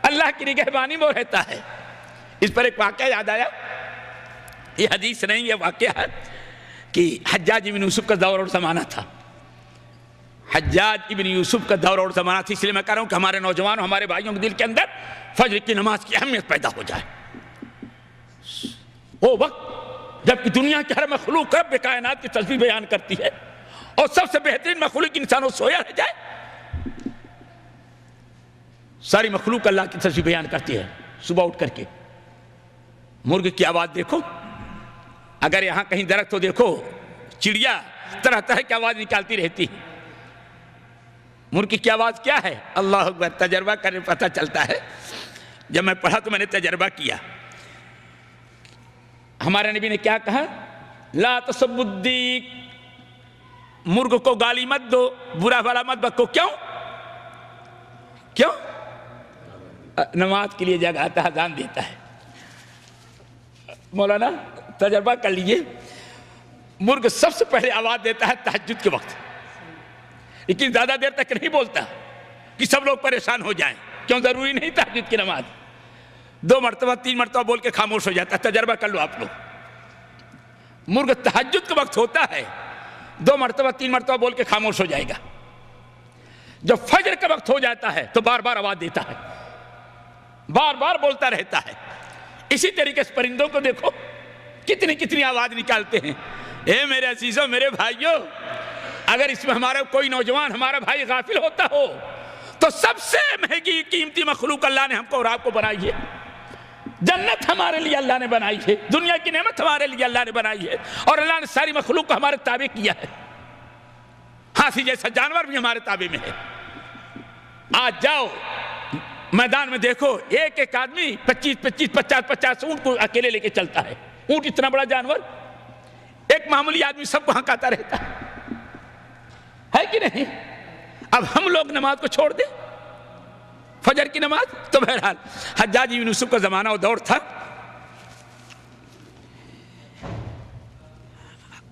اللہ کی نگہبانی میں رہتا ہے. اس پر ایک واقعہ یاد آیا، یہ حدیث نہیں، یہ واقعہ ہے کہ حجاج ابن یوسف کا دور اور زمانہ تھا. حجاج ابن یوسف کا دور اور زمانہ تھا، اس لیے میں کہہ رہا ہوں کہ ہمارے نوجوانوں، ہمارے بھائیوں کے دل کے اندر فجر کی نماز کی اہمیت پیدا ہو جائے. وہ وقت جب کہ دنیا کے ہر مخلوق رب کائنات کی تسبیح بیان کرتی ہے اور سب سے بہترین مخلوق انسانوں سویا رہ جائے. ساری مخلوق اللہ کی تسبیح بیان کرتی ہے. صبح اٹھ کر کے مرغ کی آواز دیکھو، اگر یہاں کہیں درخت ہو دیکھو، چڑیا طرح طرح کی آواز نکالتی رہتی. مرغ کی آواز کیا ہے؟ اللہ اکبر. تجربہ کرنے پتہ چلتا ہے. جب میں پڑھا تو میں نے تجربہ کیا. ہمارے نبی نے کیا کہا؟ لا تسبوا الدیک، مرغ کو گالی مت دو، برا بھلا مت بکو. کیوں؟ نماز کے لیے جگاتا ہے، اذان دیتا ہے. مولانا تجربہ کر لیجئے، مرغ سب سے پہلے آواز دیتا ہے تہجد کے وقت، لیکن زیادہ دیر تک نہیں بولتا کہ سب لوگ پریشان ہو جائیں. کیوں؟ ضروری نہیں تہجد کی نماز. 2 مرتبہ 3 مرتبہ بول کے خاموش ہو جاتا ہے. تجربہ کر لو آپ لوگ. مرغ تہجد کا وقت ہوتا ہے 2 مرتبہ 3 مرتبہ بول کے خاموش ہو جائے گا. جب فجر کا وقت ہو جاتا ہے تو بار بار آواز دیتا ہے، بار بار بولتا رہتا ہے. اسی طریقے سے پرندوں کو دیکھو کتنی آواز نکالتے ہیں. اے میرے عزیزوں، میرے بھائیوں، اگر اس میں ہمارا کوئی نوجوان، ہمارا بھائی غافل ہوتا ہو تو سب سے مہنگی قیمتی مخلوق اللہ نے ہم کو اور آپ کو بنائی ہے. جنت ہمارے لیے اللہ نے بنائی ہے، دنیا کی نعمت ہمارے لیے اللہ نے بنائی ہے، اور اللہ نے ساری مخلوق کو ہمارے تابع کیا ہے. ہاتھی جیسا جانور بھی ہمارے تابع میں ہے. آج جاؤ میدان میں دیکھو، ایک آدمی 50 اونٹ کو اکیلے لے کے چلتا ہے. اونٹ اتنا بڑا جانور، ایک معمولی آدمی سب کو ہنکاتا رہتا ہے کہ نہیں؟ اب ہم لوگ نماز کو چھوڑ دیں، فجر کی نماز. تو بہرحال حجاج بن یوسف کا زمانہ و دور تھا.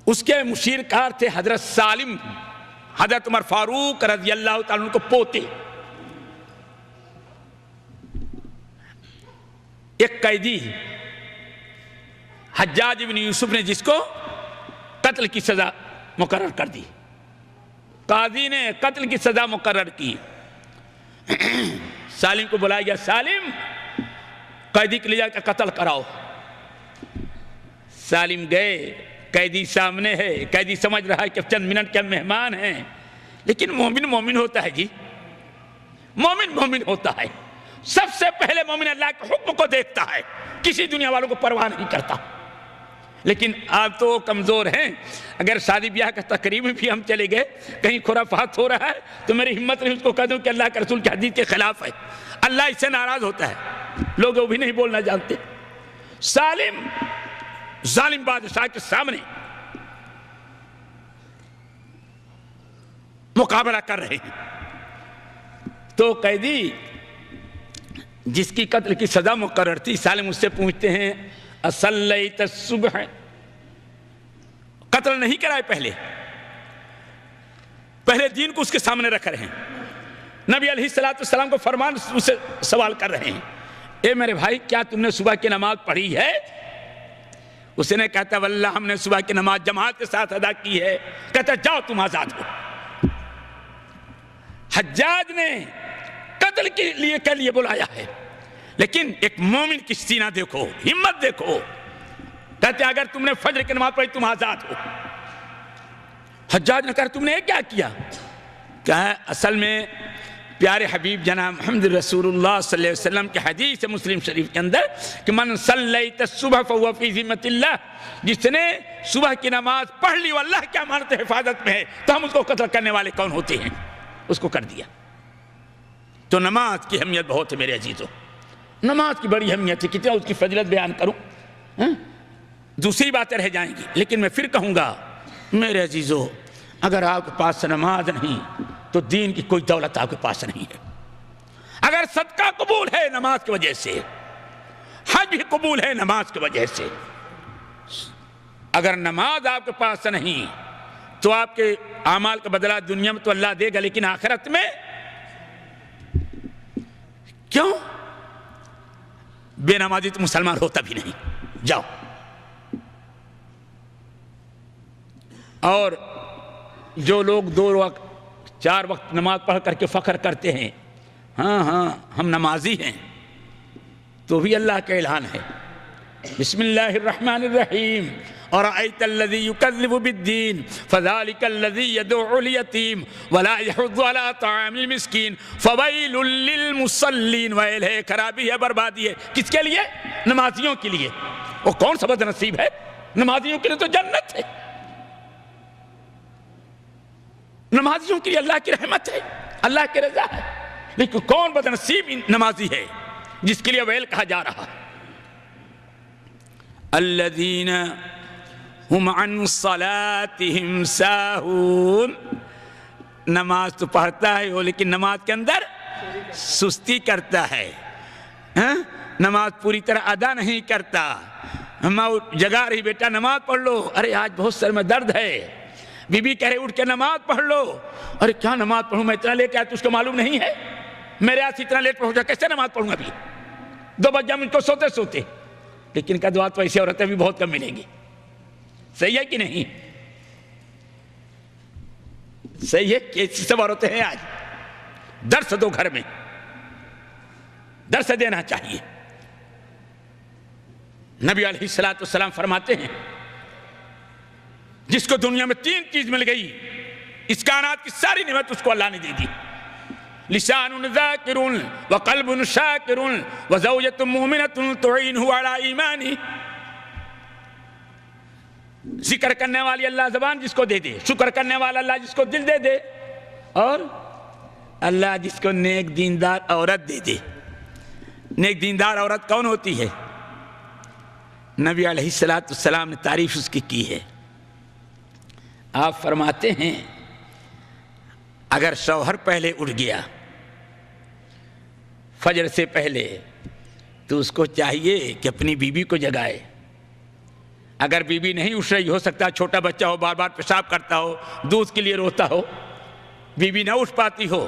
اس کے مشیر کار تھے حضرت سالم، حضرت عمر فاروق رضی اللہ تعالیٰ عنہ کو پوتے۔ ایک قیدی حجاج بن یوسف نے جس کو قتل کی سزا مقرر کر دی، قاضی نے قتل کی سزا مقرر کی، سالم کو بلایا گیا، سالم قیدی کے لے جا کے قتل کراؤ۔ سالم گئے، قیدی سامنے ہے، قیدی سمجھ رہا ہے کہ چند منٹ کے مہمان ہیں، لیکن مومن مومن ہوتا ہے جی، مومن مومن ہوتا ہے، سب سے پہلے مومن اللہ کے حکم کو دیکھتا ہے، کسی دنیا والوں کو پرواہ نہیں کرتا۔ لیکن آپ تو کمزور ہیں، اگر شادی بیاہ کا تقریب میں بھی ہم چلے گئے، کہیں خرافات ہو رہا ہے تو میری ہمت نہیں اس کو کہہ دوں کہ اللہ کے رسول کی حدیث کے خلاف ہے، اللہ اس سے ناراض ہوتا ہے، لوگ وہ بھی نہیں بولنا جانتے۔ سالم ظالم بادشاہ کے سامنے مقابلہ کر رہے ہیں، تو قیدی جس کی قتل کی سزا مقرر تھی، سالم اس سے پوچھتے ہیں اصلیت الصبح، قتل نہیں کرائے، پہلے دین کو اس کے سامنے رکھ رہے ہیں، نبی علیہ السلام کو فرمان اس سے سوال کر رہے ہیں، اے میرے بھائی کیا تم نے صبح کی نماز پڑھی ہے؟ اس نے کہتا واللہ ہم نے صبح کی نماز جماعت کے ساتھ ادا کی ہے۔ کہتا جاؤ تم آزاد ہو۔ حجاج نے قتل کے لیے بلایا ہے، لیکن ایک مومن کی سینہ دیکھو، ہمت دیکھو، کہتے اگر تم نے فجر کی نماز پڑھی تم آزاد ہو۔ حجاج نے کہا تم نے کیا کیا؟ کہا اصل میں پیارے حبیب جناب محمد رسول اللہ صلی اللہ علیہ وسلم کی حدیث مسلم شریف کے اندر کہ من صلیت الصبح فهو فی ذمۃ اللہ، جس نے صبح کی نماز پڑھ لی وہ اللہ کی امانت حفاظت میں ہے، تو ہم اس کو قتل کرنے والے کون ہوتے ہیں؟ اس کو کر دیا۔ تو نماز کی اہمیت بہت ہے میرے عزیزوں، نماز کی بڑی اہمیت ہے، کتنا اس کی فضیلت بیان کروں، دوسری باتیں رہ جائیں گی، لیکن میں پھر کہوں گا میرے عزیزوں، اگر آپ کے پاس نماز نہیں تو دین کی کوئی دولت آپ کے پاس نہیں ہے۔ اگر صدقہ قبول ہے نماز کی وجہ سے، حج بھی قبول ہے نماز کی وجہ سے، اگر نماز آپ کے پاس نہیں تو آپ کے اعمال کا بدلہ دنیا میں تو اللہ دے گا، لیکن آخرت میں کیوں؟ بے نمازی تو مسلمان ہوتا بھی نہیں۔ جاؤ، اور جو لوگ 2 وقت 4 وقت نماز پڑھ کر کے فخر کرتے ہیں ہاں ہم نمازی ہیں، تو بھی اللہ کا اعلان ہے، بسم اللہ الرحمن الرحیم، اَرَأَيْتَ الَّذِي يُكَذِّبُ بِالدِّينِ فَذَلِكَ الَّذِي يَدُعُّ الْيَتِيمَ وَلَا يَحُضُّ عَلَىٰ طَعَامِ الْمِسْكِينِ فَوَيْلٌ لِّلْمُصَلِّينَ، ویل ہے، خرابی ہے، بربادی ہے، کس کے لیے؟ نمازیوں کے لیے۔ وہ کون سا بد نصیب ہے؟ نمازیوں کے لیے تو جنت ہے، نمازیوں کے لیے اللہ کی رحمت ہے، اللہ کی رضا ہے، لیکن کون بد نصیب نمازی ہے جس کے لیے ویل کہا جا رہا ہے؟ الذین ہم عن صلاتہم ساہون، نماز تو پڑھتا ہے وہ لیکن نماز کے اندر سستی کرتا ہے، نماز پوری طرح ادا نہیں کرتا، ماں جگا رہی بیٹا نماز پڑھ لو، ارے آج بہت سر میں درد ہے، بی بی کہہ رہے اٹھ کے نماز پڑھ لو، ارے کیا نماز پڑھوں میں اتنا لیٹ آیا تو اس کو معلوم نہیں ہے میرے ہاتھ اتنا لیٹ پڑھوں کیسے نماز پڑھوں ابھی 2 بج جائیں مجھ کو سوتے سوتے، لیکن قدوات تو ایسی عورتیں بھی بہت کم ملیں گی، صحیح ہے کہ نہیں؟ صحیح ہے کہ ایسی سب عورتیں ہیں، آج درس دو، گھر میں درس دینا چاہیے۔ نبی علیہ السلام فرماتے ہیں جس کو دنیا میں 3 چیز مل گئی، اس کائنات کی ساری نعمت اس کو اللہ نے دے دی، لسان ذاکر وقلب شاکر وزوجۃ مومنۃ تعینہ علی ایمانہ، ذکر کرنے والی اللہ زبان جس کو دے دے، شکر کرنے والا اللہ جس کو دل دے دے، اور اللہ جس کو نیک دیندار عورت دے دے۔ نیک دیندار عورت کون ہوتی ہے؟ نبی علیہ السلام نے تعریف اس کی ہے، آپ فرماتے ہیں اگر شوہر پہلے اٹھ گیا فجر سے پہلے تو اس کو چاہیے کہ اپنی بیوی کو جگائے، اگر بیوی نہیں اٹھ رہی، ہو سکتا ہے چھوٹا بچہ ہو، بار بار پیشاب کرتا ہو، دودھ کے لیے روتا ہو، بیوی نہ اٹھ پاتی ہو،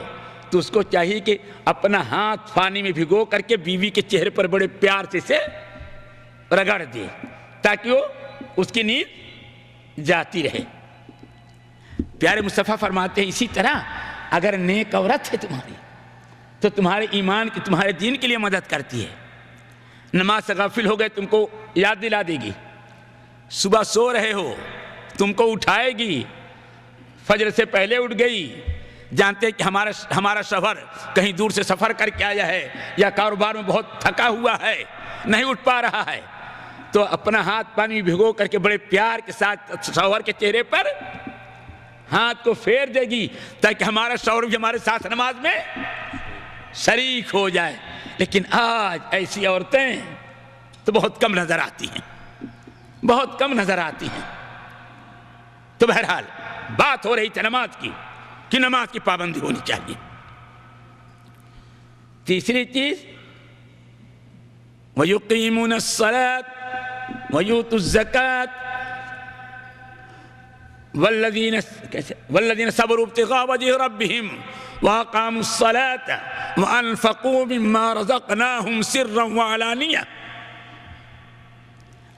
تو اس کو چاہیے کہ اپنا ہاتھ پانی میں بھگو کر کے بیوی کے چہرے پر بڑے پیار سے اسے رگڑ دے تاکہ وہ اس کی نیند جاتی رہے۔ پیارے مصطفیٰ فرماتے ہیں اسی طرح اگر نیک عورت ہے تمہاری تو تمہارے ایمان کی، تمہارے دین کے لیے مدد کرتی ہے، نماز سے غافل ہو گئے تم کو یاد دلا دے گی، صبح سو رہے ہو تم کو اٹھائے گی، فجر سے پہلے اٹھ گئی، جانتے ہیں کہ ہمارا شوہر کہیں دور سے سفر کر کے آیا ہے یا کاروبار میں بہت تھکا ہوا ہے، نہیں اٹھ پا رہا ہے، تو اپنا ہاتھ پانی میں بھگو کر کے بڑے پیار کے ساتھ شوہر کے چہرے پر ہاتھ کو پھیر دے گی تاکہ ہمارا شوہر بھی ہمارے ساتھ نماز میں شریک ہو جائے۔ لیکن آج ایسی عورتیں تو بہت کم نظر آتی ہیں، بہت کم نظر آتی ہیں۔ تو بہرحال بات ہو رہی تھی نماز کی کہ نماز کی پابندی ہونی چاہیے۔ تیسری چیز وَيُقِيمُونَ الصَّلَاةَ وَيُؤْتُوا الزَّكَاةَ وَالَّذِينَ صَبَرُوا ابْتِغَاءَ وَجْهِ رَبِّهِمْ وَأَقَامُوا الصَّلَاةَ وَأَنفَقُوا مِمَّا رَزَقْنَاهُمْ سِرًّا وَعَلَانِيَةً۔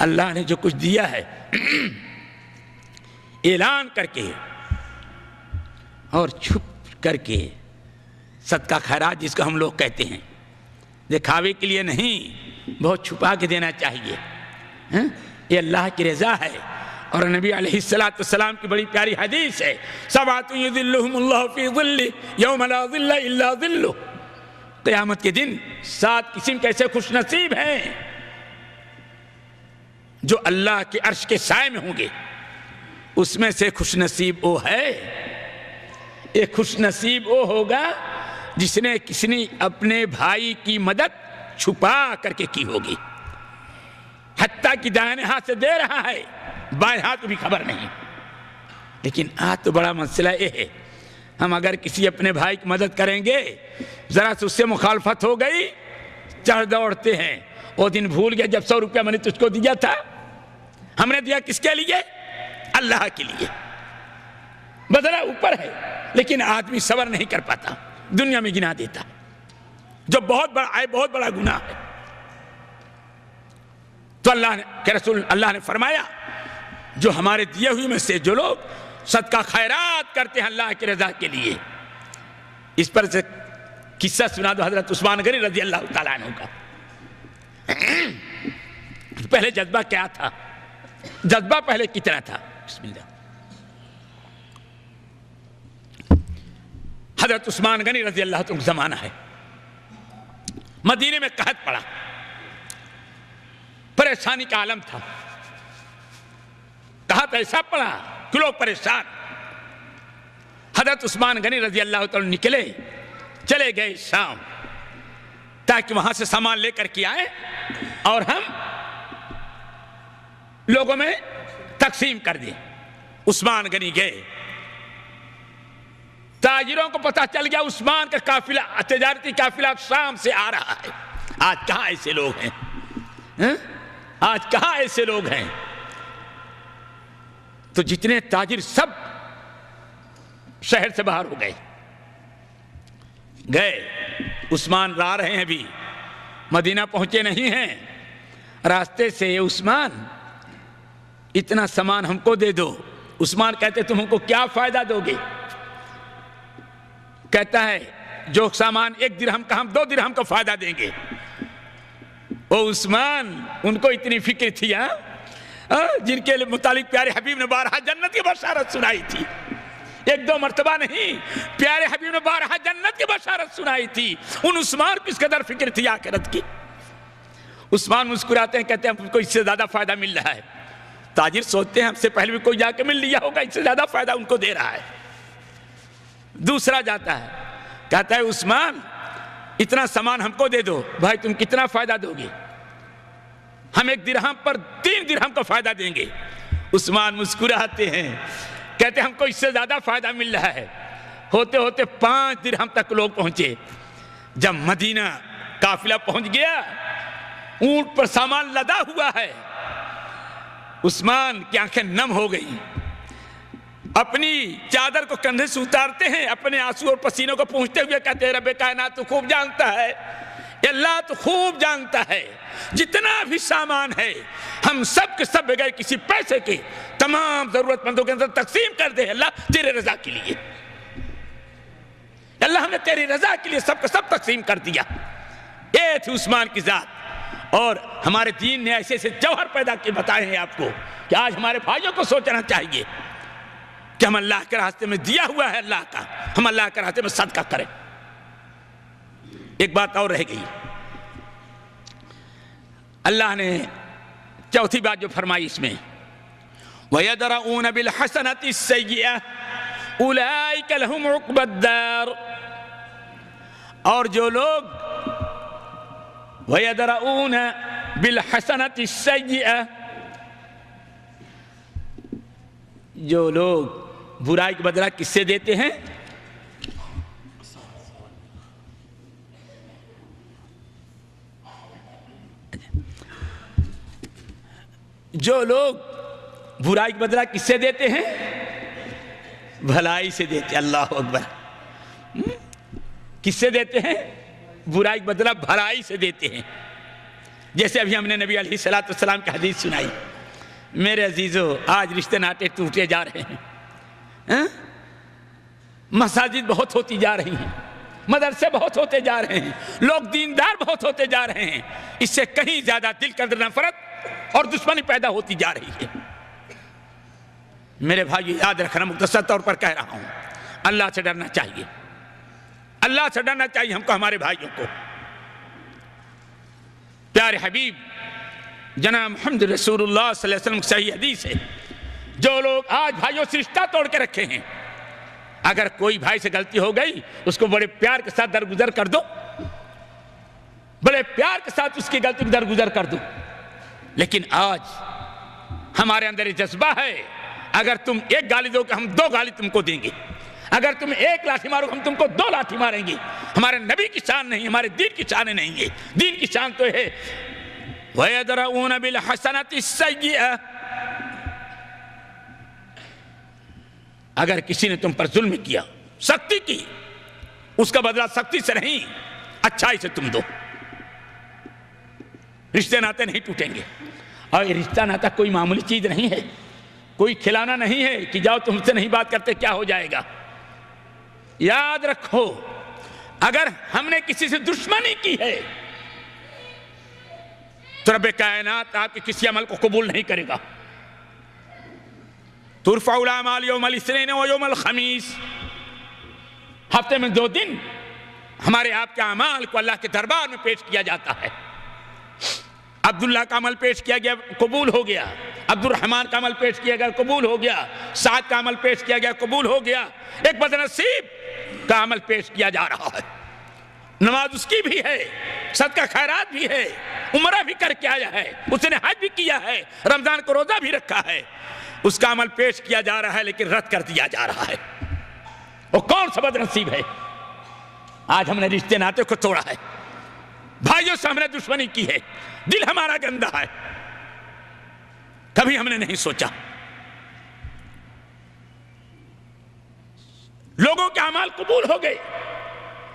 اللہ نے جو کچھ دیا ہے اعلان کر کے اور چھپ کر کے، صدقہ خیرات جس کو ہم لوگ کہتے ہیں، دکھاوے کے لیے نہیں، بہت چھپا کے دینا چاہیے، یہ اللہ کی رضا ہے۔ اور نبی علیہ السلام کی بڑی پیاری حدیث ہے، سبعۃ یظلھم اللہ فی ظلہ یوم لا ظل الا ظلہ۔ قیامت کے دن 7 قسم کے ایسے خوش نصیب ہیں جو اللہ کے عرش کے سائے میں ہوں گے۔ اس میں سے خوش نصیب وہ ہے، ایک خوش نصیب وہ ہوگا جس نے کسی نے اپنے بھائی کی مدد چھپا کر کے کی ہوگی، حتیٰ کہ دائیں ہاتھ سے دے رہا ہے، بائیں ہاتھ کو بھی خبر نہیں۔ لیکن آج تو بڑا مسئلہ یہ ہے، ہم اگر کسی اپنے بھائی کی مدد کریں گے، ذرا سے اس سے مخالفت ہو گئی، چڑھ دوڑتے ہیں۔ وہ دن بھول گیا جب 100 روپیہ میں نے تجھ کو دیا تھا، ہم نے دیا کس کے لیے؟ اللہ کے لیے۔ بدلہ اوپر ہے لیکن آدمی صبر نہیں کر پاتا، دنیا میں گنا دیتا، جو بہت بڑا گناہ ہے۔ تو اللہ نے فرمایا جو ہمارے دیے ہوئے میں سے جو لوگ صدقہ خیرات کرتے ہیں اللہ کی رضا کے لیے، اس پر سے قصہ سنا دو حضرت عثمان غنی رضی اللہ تعالیٰ عنہ کا۔ پہلے جذبہ کیا تھا؟ جذبہ پہلے کتنا تھا؟ بسم اللہ۔ حضرت عثمان غنی رضی اللہ عنہ زمانہ ہے، مدینے میں قحط پڑا، پریشانی کا عالم تھا، قحط ایسا پڑا کہ لوگ پریشان۔ حضرت عثمان غنی رضی اللہ عنہ نکلے، چلے گئے شام تاکہ وہاں سے سامان لے کر کے آئیں اور ہم لوگوں میں تقسیم کر دیں۔ عثمان غنی گئے، تاجروں کو پتہ چل گیا عثمان کا قافلہ، تجارتی قافلہ شام سے آ رہا ہے۔ آج کہاں ایسے لوگ ہیں؟ آج کہاں ایسے لوگ ہیں؟ تو جتنے تاجر سب شہر سے باہر ہو گئے۔ عثمان را رہے ہیں، بھی مدینہ پہنچے نہیں ہیں، راستے سے عثمان اتنا سامان ہم کو دے دو۔ عثمان کہتے تم ہم کو کیا فائدہ دو گے؟ کہتا ہے جو سامان 1 درہم کا ہم 2 درہم کا فائدہ دیں گے۔ وہ عثمان، ان کو اتنی فکر تھی جن کے متعلق پیارے حبیب نے بارہا جنت کی بشارت سنائی تھی، 1-2 مرتبہ نہیں، پیارے حبیب نے بارہا جنت کی بشارت سنائی تھی۔ ان عثمان کو اس قدر فکر تھی آخرت کی۔ عثمان مسکراتے ہیں، کہتے ہیں ہم کو اس سے زیادہ فائدہ مل رہا ہے۔ تاجر سوچتے ہیں ہم سے پہلے بھی کوئی جا کے مل لیا ہوگا، اس سے زیادہ فائدہ ان کو دے رہا ہے۔ دوسرا جاتا ہے، کہتا ہے عثمان اتنا سامان ہم کو دے دو، بھائی تم کتنا فائدہ دو گے؟ ہم 1 درہم پر 3 درہم کا فائدہ دیں گے۔ عثمان مسکراتے ہیں، کہتے ہیں ہم کو اس سے زیادہ فائدہ مل رہا ہے۔ ہوتے ہوتے 5 درہم تک لوگ پہنچے۔ جب مدینہ قافلہ پہنچ گیا، اونٹ پر سامان لدا ہوا ہے، عثمان کی آنکھیں نم ہو گئی، اپنی چادر کو کندھے سے اتارتے ہیں، اپنے آنسو اور پسینوں کو پوچھتے ہوئے کہتے ہیں رب کائنات تو خوب جانتا ہے، اللہ تو خوب جانتا ہے، جتنا بھی سامان ہے ہم سب کے سب بغیر کسی پیسے کے تمام ضرورت مندوں کے اندر تقسیم کر دے اللہ تیرے رضا کے لیے، اللہ ہم نے تیری رضا کے لیے سب کا سب تقسیم کر دیا۔ یہ تھی عثمان کی ذات، اور ہمارے دین نے ایسے ایسے جوہر پیدا کے بتائے ہیں آپ کو کہ آج ہمارے بھائیوں کو سوچنا چاہیے کہ ہم اللہ کے راستے میں دیا ہوا ہے اللہ کا، ہم اللہ کے راستے میں صدقہ کریں۔ ایک بات اور رہ گئی، اللہ نے چوتھی بات جو فرمائی اس میں وَيَدْرَؤُونَ بِالْحَسَنَةِ السَّيِّئَةِ أُولَئِكَ لَهُمْ عُقْبَى الدَّارِ، اور جو لوگ وَيَدْرَؤُونَ بِالْحَسَنَةِ السَّيِّئَةِ، جو لوگ برائی کا بدلہ کس سے دیتے ہیں؟ جو لوگ برائی کا بدلہ کس سے دیتے ہیں؟ بھلائی سے دیتے ہیں۔ اللہ اکبر، کس سے دیتے ہیں؟ برائی کا بدلہ بھلائی سے دیتے ہیں۔ جیسے ابھی ہم نے نبی علیہ السلام کی حدیث سنائی، میرے عزیزو آج رشتے ناطے ٹوٹے جا رہے ہیں، مساجد بہت ہوتی جا رہی ہیں، مدرسے بہت ہوتے جا رہے ہیں، لوگ دیندار بہت ہوتے جا رہے ہیں، اس سے کہیں زیادہ دل کے اندر نفرت اور دشمنی پیدا ہوتی جا رہی ہے۔ میرے بھائی یاد رکھنا، مختصر طور پر کہہ رہا ہوں، اللہ سے ڈرنا چاہیے، اللہ سے ڈرنا چاہیے ہم کو، ہمارے بھائیوں کو۔ پیارے حبیب جناب محمد رسول اللہ صلی اللہ علیہ وسلم کی صحیح حدیث ہے، جو لوگ آج بھائیوں سے رشتہ توڑ کے رکھے ہیں، اگر کوئی بھائی سے غلطی ہو گئی اس کو بڑے پیار کے ساتھ درگزر کر دو، بڑے پیار کے ساتھ اس کی غلطی کو درگزر کر دو۔ لیکن آج ہمارے اندر یہ جذبہ ہے، اگر تم ایک گالی دو کہ ہم دو گالی تم کو دیں گے، اگر تم ایک لاٹھی مارو ہم تم کو دو لاٹھی ماریں گے۔ ہمارے نبی کی شان نہیں، ہمارے دین کی شان نہیں ہے۔ دین کی شان تو ہے وَيَدْرَؤُونَ بِالْحَسَنَةِ السَّيِّئَةِ، اگر کسی نے تم پر ظلم کیا، سختی کی، اس کا بدلہ سختی سے نہیں، اچھائی سے تم دو، رشتے ناتے نہیں ٹوٹیں گے۔ اور یہ رشتہ ناتا کوئی معمولی چیز نہیں ہے، کوئی کھلانا نہیں ہے کہ جاؤ تم سے نہیں بات کرتے کیا ہو جائے گا۔ یاد رکھو، اگر ہم نے کسی سے دشمنی کی ہے تو رب کائنات آپ کے کسی عمل کو قبول نہیں کرے گا۔ ترفع الاعمال یوم الاثنین و یوم الخمیس، ہفتے میں 2 دن ہمارے آپ کے اعمال کو اللہ کے دربار میں پیش کیا جاتا ہے۔ عبداللہ کا عمل پیش کیا گیا، قبول ہو گیا، عبد الرحمن کا عمل پیش کیا گیا، قبول ہو گیا، سعد کا عمل پیش کیا گیا، قبول ہو گیا، ایک بدنصیب کا عمل پیش کیا جا رہا ہے، نماز اس کی بھی ہے، صدقہ خیرات بھی ہے، عمرہ بھی کر کے آیا ہے، اس نے حج بھی کیا ہے، رمضان کو روزہ بھی رکھا ہے، اس کا عمل پیش کیا جا رہا ہے لیکن رد کر دیا جا رہا ہے۔ وہ کون سا بدنصیب ہے؟ آج ہم نے رشتے ناتے کو توڑا ہے، بھائیوں سے ہم نے دشمنی کی ہے، دل ہمارا گندا ہے، کبھی ہم نے نہیں سوچا۔ لوگوں کے اعمال قبول ہو گئے،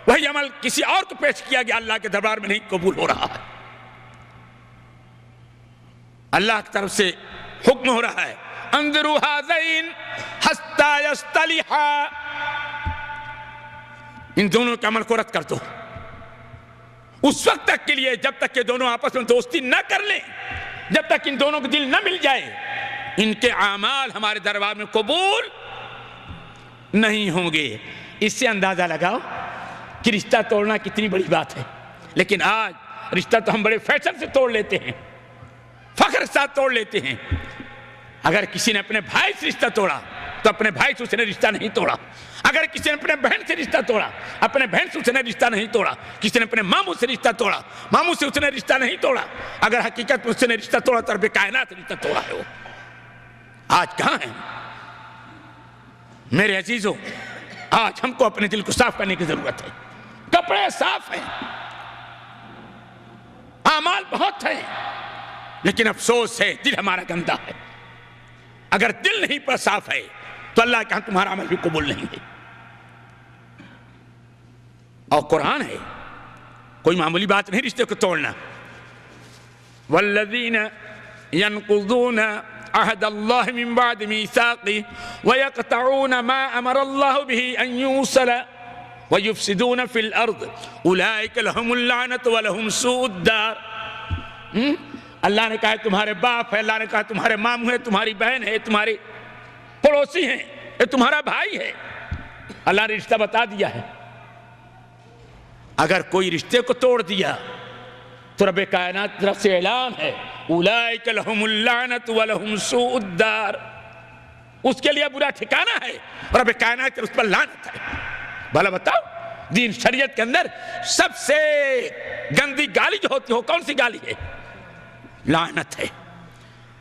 وہی عمل کسی اور کو پیش کیا گیا، اللہ کے دربار میں نہیں قبول ہو رہا ہے۔ اللہ کی طرف سے حکم ہو رہا ہے انظروا هذين حتى يصطلحا، ان دونوں کے عمل کو رد کر دو اس وقت تک کے لیے جب تک کہ دونوں آپس میں دوستی نہ کر لیں، جب تک ان دونوں کو دل نہ مل جائے، ان کے اعمال ہمارے دربار میں قبول نہیں ہوں گے۔ اس سے اندازہ لگاؤ کہ رشتہ توڑنا کتنی بڑی بات ہے، لیکن آج رشتہ تو ہم بڑے فیشن سے توڑ لیتے ہیں، فخر کے ساتھ توڑ لیتے ہیں۔ اگر کسی نے اپنے بھائی سے رشتہ توڑا تو اپنے بھائی سے اس نے رشتہ نہیں توڑا، اگر کسی نے اپنے بہن سے رشتہ توڑا اپنے بہن سے اس نے رشتہ نہیں توڑا، کسی نے اپنے ماموں سے رشتہ توڑا ماموں سے اس نے رشتہ نہیں توڑا، اگر حقیقت میں اس نے رشتہ توڑا تو رب کائنات رشتہ توڑا ہے۔ وہ آج کہاں ہیں میرے عزیزوں؟ آج ہم کو اپنے دل کو صاف کرنے کی ضرورت ہے، کپڑے صاف ہیں، اعمال بہت ہیں، لیکن افسوس ہے دل ہمارا گندا ہے۔ اگر دل نہیں پر صاف ہے تو اللہ کے ہاں تمہارا عمل بھی قبول نہیں ہے. اور قرآن ہے، کوئی معمولی بات نہیں رشتے کو توڑنا. والذین ينقضون عهد الله من بعد ميثاقه ويقطعون ما امر الله به ان يوصل ويفسدون في الارض اولئك لهم اللعنة ولهم سوء الدار. اللہ نے کہا تمہارے باپ ہے، اللہ نے کہا تمہارے ماموں ہے، تمہاری بہن ہے، تمہارے پڑوسی ہیں، یہ تمہارا بھائی ہے. اللہ نے رشتہ بتا دیا ہے. اگر کوئی رشتے کو توڑ دیا تو رب کائنات کی طرف سے اعلان ہے اولئک لہم اللعنۃ ولہم سوء الدار، اس کے لیے برا ٹھکانہ ہے اور رب کائنات کی اس پر لعنت ہے. بھلا بتاؤ، دین شریعت کے اندر سب سے گندی گالی جو ہوتی ہو کون سی گالی ہے؟ لعنت ہے.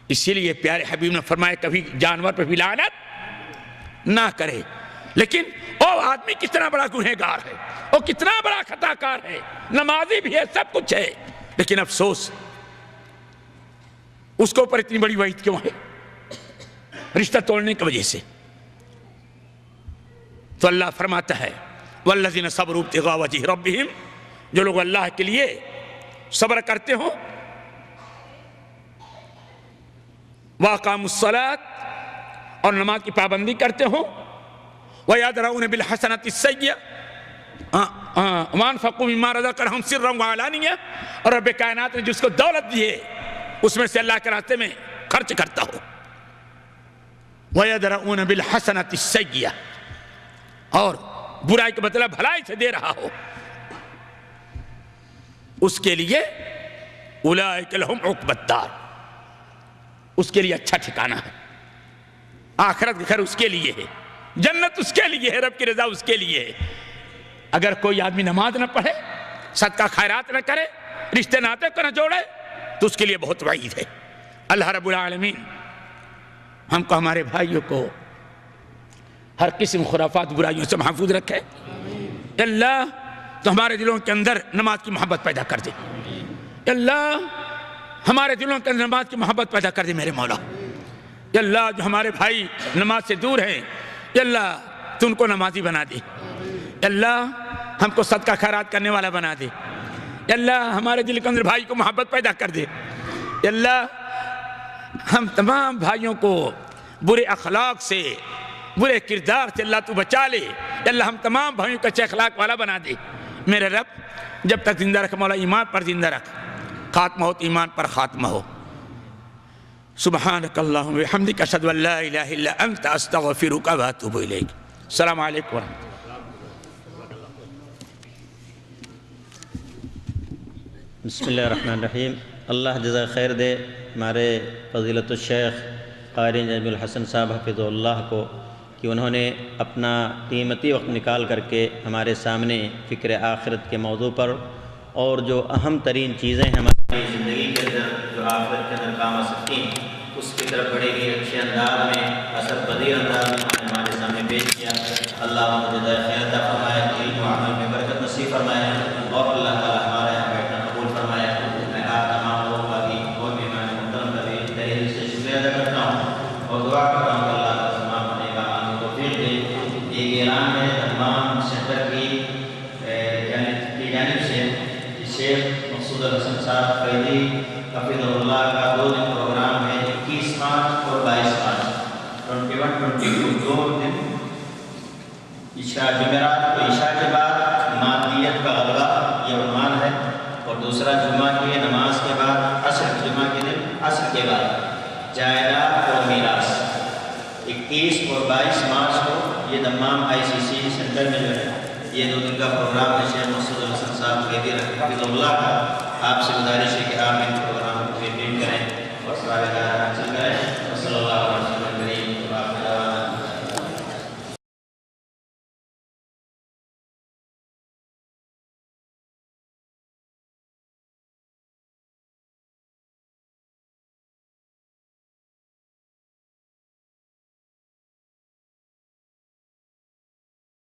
اسی لیے پیارے حبیب نے فرمایا کبھی جانور پہ بھی لعنت نہ کرے. لیکن وہ آدمی کتنا بڑا گنہگار ہے، وہ کتنا بڑا خطا کار ہے، نمازی بھی ہے، سب کچھ ہے، لیکن افسوس اس کے اوپر اتنی بڑی وعید کیوں ہے؟ رشتہ توڑنے کی وجہ سے. تو اللہ فرماتا ہے والذین صبروا ابتغاء وجہ ربہم، جو لوگ اللہ کے لیے صبر کرتے ہوں، واقاموا الصلاۃ، اور نماز کی پابندی کرتے ہوں، وَيَدْرَؤُونَ بِالْحَسَنَةِ السَّيِّئَةِ وَأَنفَقُوا مِمَّا رَزَقَهُمْ سِرًّا وَعَلَانِيَةً، اور رب کائنات نے جس کو دولت دی ہے اس میں سے اللہ کے راستے میں خرچ کرتا ہو. وَيَدْرَؤُونَ بِالْحَسَنَةِ السَّيِّئَةِ، اور برائی کے بدلہ بھلائی سے دے رہا ہو، اس کے لیے اولئک لہم عقبی الدار، اس کے لیے اچھا ٹھکانہ ہے. آخرت کا گھر اس کے لیے ہے، جنت اس کے لیے ہے، رب کی رضا اس کے لیے ہے. اگر کوئی آدمی نماز نہ پڑھے، صدقہ خیرات نہ کرے، رشتے ناطے کو نہ جوڑے، تو اس کے لیے بہت وعید ہے. اللہ رب العالمین ہم کو، ہمارے بھائیوں کو ہر قسم خرافات برائیوں سے محفوظ رکھے. اللہ تو ہمارے دلوں کے اندر نماز کی محبت پیدا کر دے. اللہ ہمارے دلوں کے اندر نماز کی محبت پیدا کر دے میرے مولا. اللہ جو ہمارے بھائی نماز سے دور ہیں، اللہ تو ان کو نمازی بنا دے. اللہ ہم کو صدقہ خیرات کرنے والا بنا دے. اللہ ہمارے دل کے اندر بھائی کو محبت پیدا کر دے. اللہ ہم تمام بھائیوں کو برے اخلاق سے، برے کردار سے اللہ تو بچا لے. اللہ ہم تمام بھائیوں کو اچھے اخلاق والا بنا دے. میرے رب جب تک زندہ رکھ مولا، ایمان پر زندہ رکھ، خاتمہ ہو تو ایمان پر خاتمہ ہو. سبحانک اللہم و بحمدک، اشہد ان لا الہ الا انت، استغفرک و اتوب الیک. السلام علیکم ورحمۃ اللہ. بسم اللہ الرحمن الرحیم. اللہ جزائے خیر دے ہمارے فضیلت الشیخ قاری نجم الحسن صاحب حفظہ اللہ کو، کہ انہوں نے اپنا قیمتی وقت نکال کر کے ہمارے سامنے فکر آخرت کے موضوع پر، اور جو اہم ترین چیزیں ہماری زندگی کے اندر جو آخرت کے اندر کام آ سکتی ہیں، اس کی طرف بڑے ہی اچھے انداز میں، اثر پذیر انداز میں ہمارے سامنے پیش کیا. اللہ جزائے خیر عطا فرمائے، علم و عمل میں برکت نصیب فرمائے، اور اللہ تعالیٰ ہمارے یہاں بیٹھنا قبول فرمائے. میں آپ تمام لوگوں کا بھی اور مہمان محترم کا بھی تہہ دل سے شکریہ ادا کرتا ہوں اور دعا کرتا ہوں کہ اللہ کا تمام ہونے کا آمین توفیق دے. یہ اعلان ہے تمام سینٹر کی جانب سے، شیخ مقصود الحسن صاحب قیدی حفظہ اللہ کا 2 دن پروگرام ہے، 21 مارچ اور 22 مارچ 21-22 2 دن. عشاء جمعرات کو عشاء کے بعد مادیت کا غلبہ یہ عنوان ہے، اور دوسرا جمعہ کی نماز کے بعد عصر، جمعہ کے دن عصر کے بعد جائیداد اور میراث. 21 اور 22 مارچ کو یہ دمام ICC سینٹر میں جو ہے یہ 2 دن کا پروگرام ہے. شیخ مقصود الحسن صاحب قیدی حفظہ اللہ کا آپ سے گزارش ہے کہ آپ ان پروگرام کو اٹینڈ کریں اور سارے